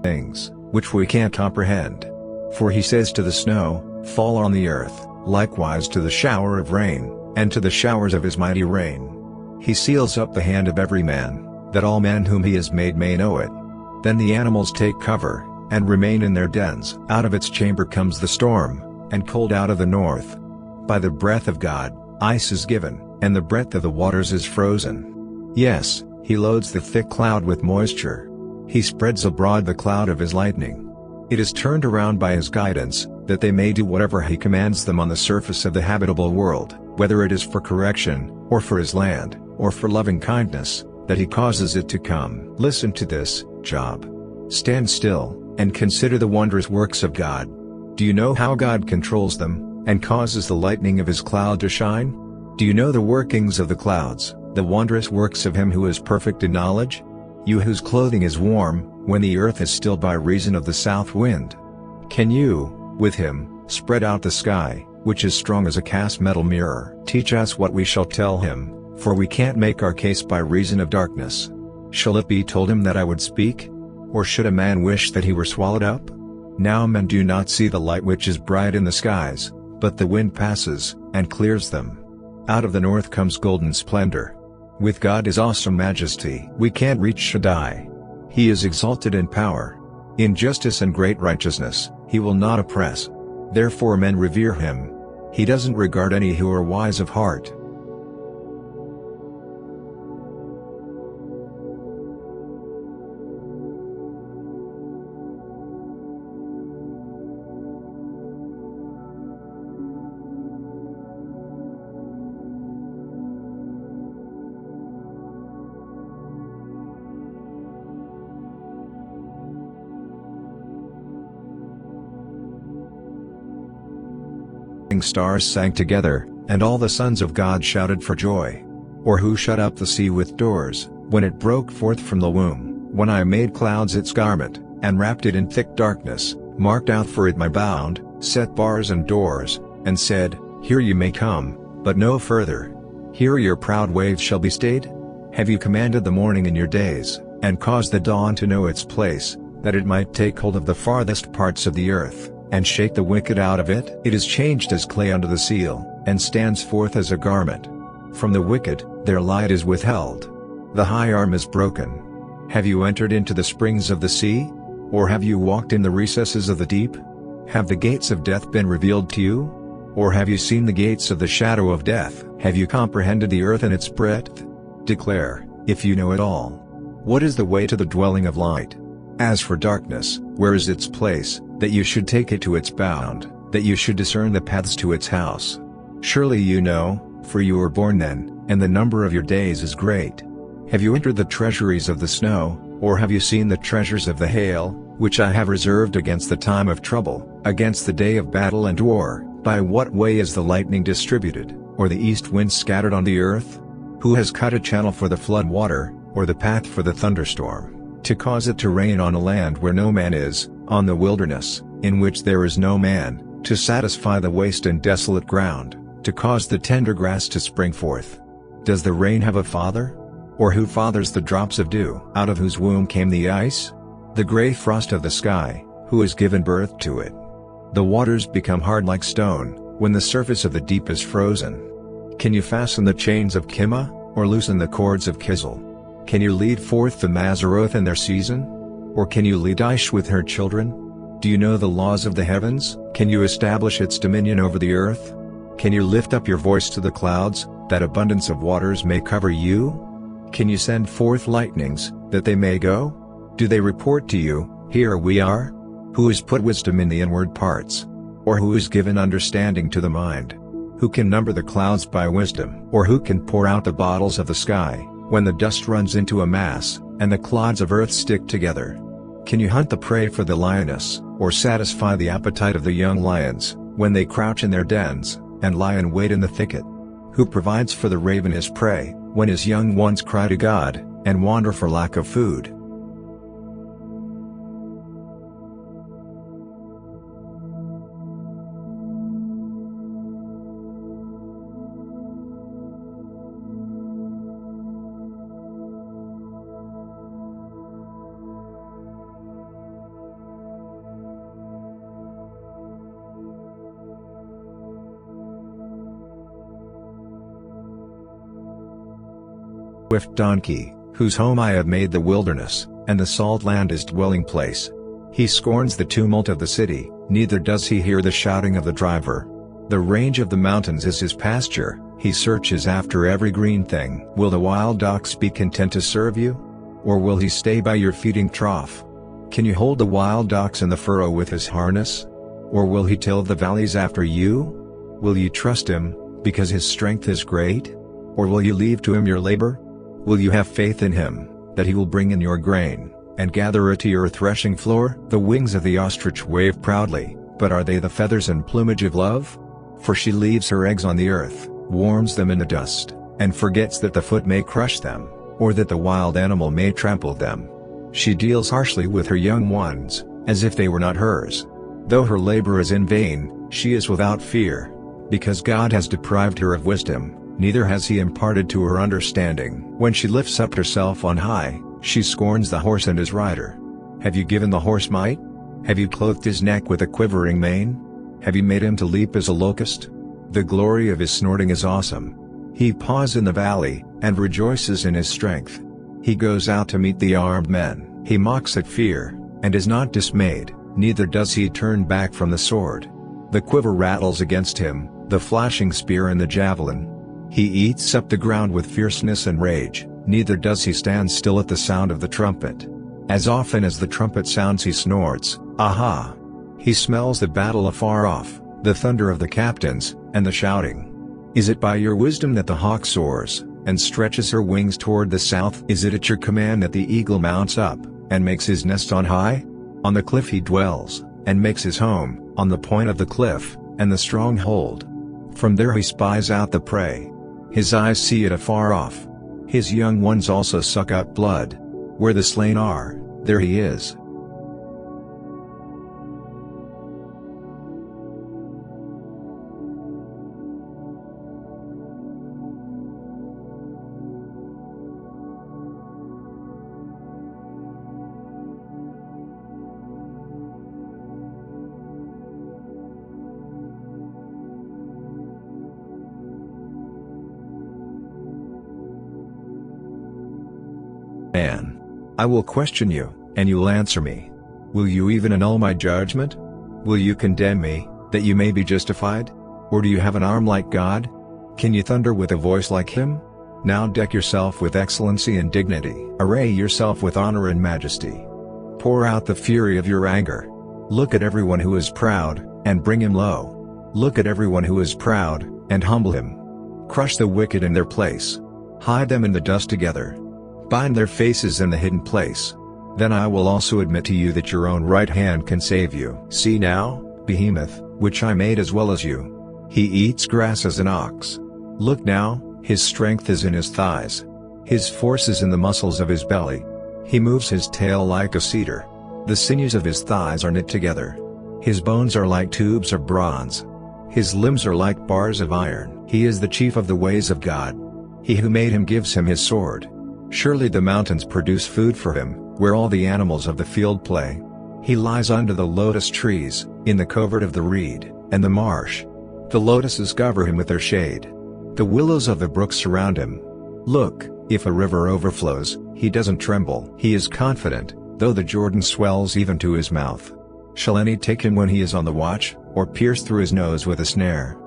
Things, which we can't comprehend. For he says to the snow, Fall on the earth, likewise to the shower of rain, and to the showers of his mighty rain. He seals up the hand of every man, that all men whom he has made may know it. Then the animals take cover, and remain in their dens. Out of its chamber comes the storm, and cold out of the north. By the breath of God, ice is given, and the breadth of the waters is frozen. Yes, he loads the thick cloud with moisture. He spreads abroad the cloud of his lightning. It is turned around by his guidance, that they may do whatever he commands them on the surface of the habitable world, whether it is for correction, or for his land, or for loving kindness, that he causes it to come. Listen to this, Job. Stand still, and consider the wondrous works of God. Do you know how God controls them, and causes the lightning of his cloud to shine? Do you know the workings of the clouds, the wondrous works of him who is perfect in knowledge? You whose clothing is warm, when the earth is still by reason of the south wind. Can you, with him, spread out the sky, which is strong as a cast metal mirror. Teach us what we shall tell him, for we can't make our case by reason of darkness. Shall it be told him that I would speak? Or should a man wish that he were swallowed up? Now men do not see the light which is bright in the skies, but the wind passes, and clears them. Out of the north comes golden splendor. With God is awesome majesty. We can't reach Shaddai. He is exalted in power. In justice and great righteousness, he will not oppress. Therefore men revere him. He doesn't regard any who are wise of heart. Stars sang together, and all the sons of God shouted for joy. Or who shut up the sea with doors, when it broke forth from the womb, when I made clouds its garment, and wrapped it in thick darkness, marked out for it my bound, set bars and doors, and said, Here you may come, but no further. Here your proud waves shall be stayed? Have you commanded the morning in your days, and caused the dawn to know its place, that it might take hold of the farthest parts of the earth, and shake the wicked out of it? It is changed as clay under the seal, and stands forth as a garment. From the wicked, their light is withheld. The high arm is broken. Have you entered into the springs of the sea? Or have you walked in the recesses of the deep? Have the gates of death been revealed to you? Or have you seen the gates of the shadow of death? Have you comprehended the earth and its breadth? Declare, if you know it all. What is the way to the dwelling of light? As for darkness, where is its place, that you should take it to its bound, that you should discern the paths to its house? Surely you know, for you were born then, and the number of your days is great. Have you entered the treasuries of the snow, or have you seen the treasures of the hail, which I have reserved against the time of trouble, against the day of battle and war? By what way is the lightning distributed, or the east wind scattered on the earth? Who has cut a channel for the flood water, or the path for the thunderstorm, to cause it to rain on a land where no man is, on the wilderness, in which there is no man, to satisfy the waste and desolate ground, to cause the tender grass to spring forth? Does the rain have a father? Or who fathers the drops of dew? Out of whose womb came the ice? The gray frost of the sky, who has given birth to it? The waters become hard like stone, when the surface of the deep is frozen. Can you fasten the chains of Kimmah, or loosen the cords of Kizil? Can you lead forth the Mazaroth in their season? Or can you lead Aish with her children? Do you know the laws of the heavens? Can you establish its dominion over the earth? Can you lift up your voice to the clouds, that abundance of waters may cover you? Can you send forth lightnings, that they may go? Do they report to you, Here we are? Who has put wisdom in the inward parts? Or who has given understanding to the mind? Who can number the clouds by wisdom? Or who can pour out the bottles of the sky, when the dust runs into a mass, and the clods of earth stick together? Can you hunt the prey for the lioness, or satisfy the appetite of the young lions, when they crouch in their dens, and lie in wait in the thicket? Who provides for the raven his prey, when his young ones cry to God, and wander for lack of food? Swift donkey, whose home I have made the wilderness, and the salt land his dwelling place. He scorns the tumult of the city, neither does he hear the shouting of the driver. The range of the mountains is his pasture, he searches after every green thing. Will the wild ox be content to serve you? Or will he stay by your feeding trough? Can you hold the wild ox in the furrow with his harness? Or will he till the valleys after you? Will you trust him, because his strength is great? Or will you leave to him your labor? Will you have faith in him, that he will bring in your grain, and gather it to your threshing floor? The wings of the ostrich wave proudly, but are they the feathers and plumage of love? For she leaves her eggs on the earth, warms them in the dust, and forgets that the foot may crush them, or that the wild animal may trample them. She deals harshly with her young ones, as if they were not hers. Though her labor is in vain, she is without fear, because God has deprived her of wisdom, neither has he imparted to her understanding. When she lifts up herself on high, she scorns the horse and his rider. Have you given the horse might? Have you clothed his neck with a quivering mane? Have you made him to leap as a locust? The glory of his snorting is awesome. He paws in the valley, and rejoices in his strength. He goes out to meet the armed men. He mocks at fear, and is not dismayed, neither does he turn back from the sword. The quiver rattles against him, the flashing spear and the javelin. He eats up the ground with fierceness and rage, neither does he stand still at the sound of the trumpet. As often as the trumpet sounds he snorts, aha! He smells the battle afar off, the thunder of the captains, and the shouting. Is it by your wisdom that the hawk soars, and stretches her wings toward the south? Is it at your command that the eagle mounts up, and makes his nest on high? On the cliff he dwells, and makes his home, on the point of the cliff, and the stronghold. From there he spies out the prey. His eyes see it afar off. His young ones also suck up blood. Where the slain are, there he is. Man. I will question you, and you will answer me. Will you even annul my judgment? Will you condemn me, that you may be justified? Or do you have an arm like God? Can you thunder with a voice like him? Now deck yourself with excellency and dignity. Array yourself with honor and majesty. Pour out the fury of your anger. Look at everyone who is proud, and bring him low. Look at everyone who is proud, and humble him. Crush the wicked in their place. Hide them in the dust together. Bind their faces in the hidden place. Then I will also admit to you that your own right hand can save you. See now, Behemoth, which I made as well as you. He eats grass as an ox. Look now, his strength is in his thighs. His force is in the muscles of his belly. He moves his tail like a cedar. The sinews of his thighs are knit together. His bones are like tubes of bronze. His limbs are like bars of iron. He is the chief of the ways of God. He who made him gives him his sword. Surely the mountains produce food for him, where all the animals of the field play. He lies under the lotus trees, in the covert of the reed, and the marsh. The lotuses cover him with their shade. The willows of the brook surround him. Look, if a river overflows, he doesn't tremble. He is confident, though the Jordan swells even to his mouth. Shall any take him when he is on the watch, or pierce through his nose with a snare?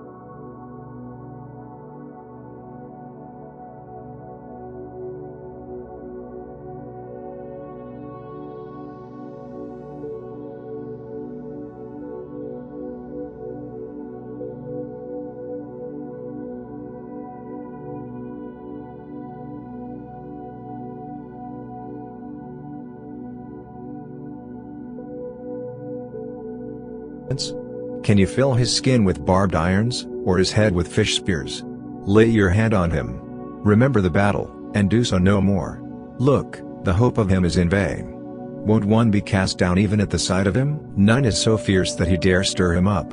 Can you fill his skin with barbed irons, or his head with fish spears? Lay your hand on him. Remember the battle, and do so no more. Look, the hope of him is in vain. Won't one be cast down even at the sight of him? None is so fierce that he dare stir him up.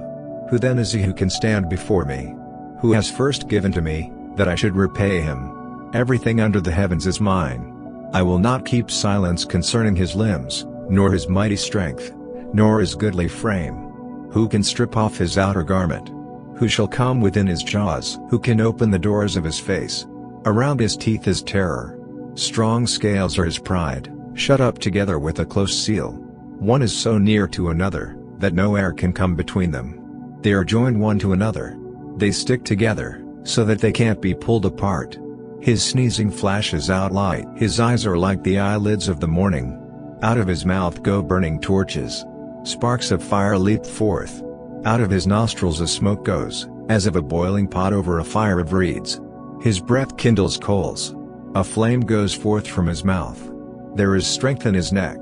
Who then is he who can stand before me? Who has first given to me, that I should repay him? Everything under the heavens is mine. I will not keep silence concerning his limbs, nor his mighty strength, nor his goodly frame. Who can strip off his outer garment? Who shall come within his jaws? Who can open the doors of his face? Around his teeth is terror. Strong scales are his pride, shut up together with a close seal. One is so near to another, that no air can come between them. They are joined one to another. They stick together, so that they can't be pulled apart. His sneezing flashes out light. His eyes are like the eyelids of the morning. Out of his mouth go burning torches. Sparks of fire leap forth. Out of his nostrils a smoke goes, as of a boiling pot over a fire of reeds. His breath kindles coals. A flame goes forth from his mouth. There is strength in his neck.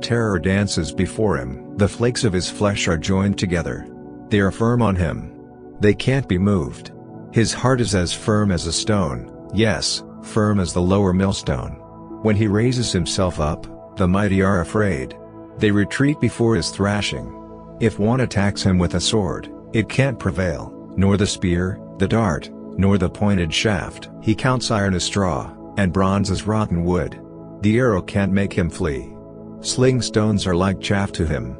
Terror dances before him. The flakes of his flesh are joined together. They are firm on him. They can't be moved. His heart is as firm as a stone, yes, firm as the lower millstone. When he raises himself up, the mighty are afraid. They retreat before his thrashing. If one attacks him with a sword, it can't prevail, nor the spear, the dart, nor the pointed shaft. He counts iron as straw, and bronze as rotten wood. The arrow can't make him flee. Sling stones are like chaff to him.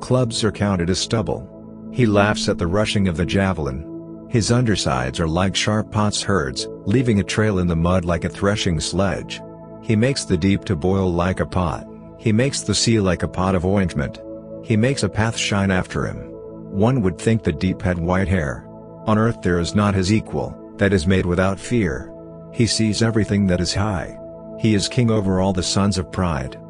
Clubs are counted as stubble. He laughs at the rushing of the javelin. His undersides are like sharp potsherds, leaving a trail in the mud like a threshing sledge. He makes the deep to boil like a pot. He makes the sea like a pot of ointment. He makes a path shine after him. One would think the deep had white hair. On earth there is not his equal, that is made without fear. He sees everything that is high. He is king over all the sons of pride.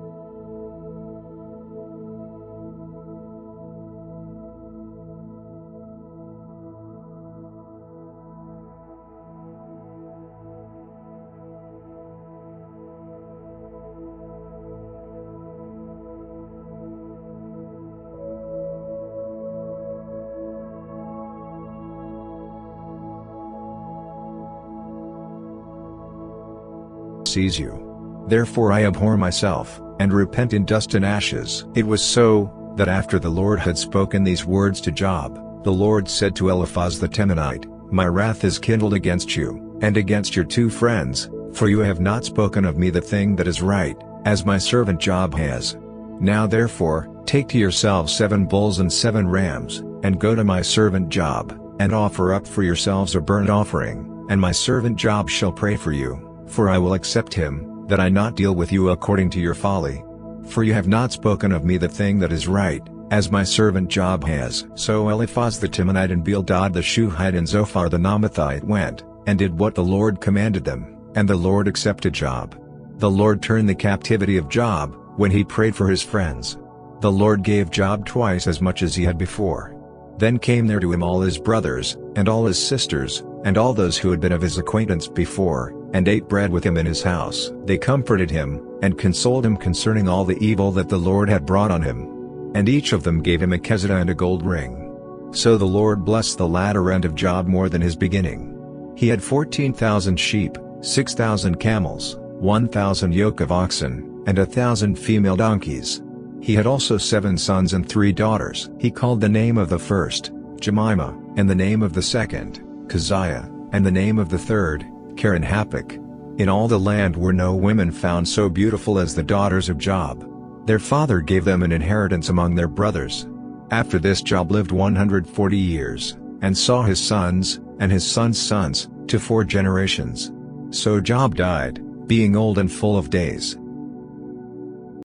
Sees you. Therefore I abhor myself, and repent in dust and ashes. It was so, that after the Lord had spoken these words to Job, the Lord said to Eliphaz the Temanite, My wrath is kindled against you, and against your two friends, for you have not spoken of me the thing that is right, as my servant Job has. Now therefore, take to yourselves 7 bulls and 7 rams, and go to my servant Job, and offer up for yourselves a burnt offering, and my servant Job shall pray for you. For I will accept him, that I not deal with you according to your folly. For you have not spoken of me the thing that is right, as my servant Job has. So Eliphaz the Temanite and Bildad the Shuhite and Zophar the Naamathite went, and did what the Lord commanded them, and the Lord accepted Job. The Lord turned the captivity of Job, when he prayed for his friends. The Lord gave Job twice as much as he had before. Then came there to him all his brothers, and all his sisters, and all those who had been of his acquaintance before, and ate bread with him in his house. They comforted him, and consoled him concerning all the evil that the Lord had brought on him. And each of them gave him a keseda and a gold ring. So the Lord blessed the latter end of Job more than his beginning. He had 14,000 sheep, 6,000 camels, 1,000 yoke of oxen, and 1,000 female donkeys. He had also 7 sons and 3 daughters. He called the name of the first, Jemimah, and the name of the second, Keziah, and the name of the third, Karen-Happuch. In all the land were no women found so beautiful as the daughters of Job. Their father gave them an inheritance among their brothers. After this Job lived 140 years, and saw his sons, and his sons' sons, to 4 generations. So Job died, being old and full of days.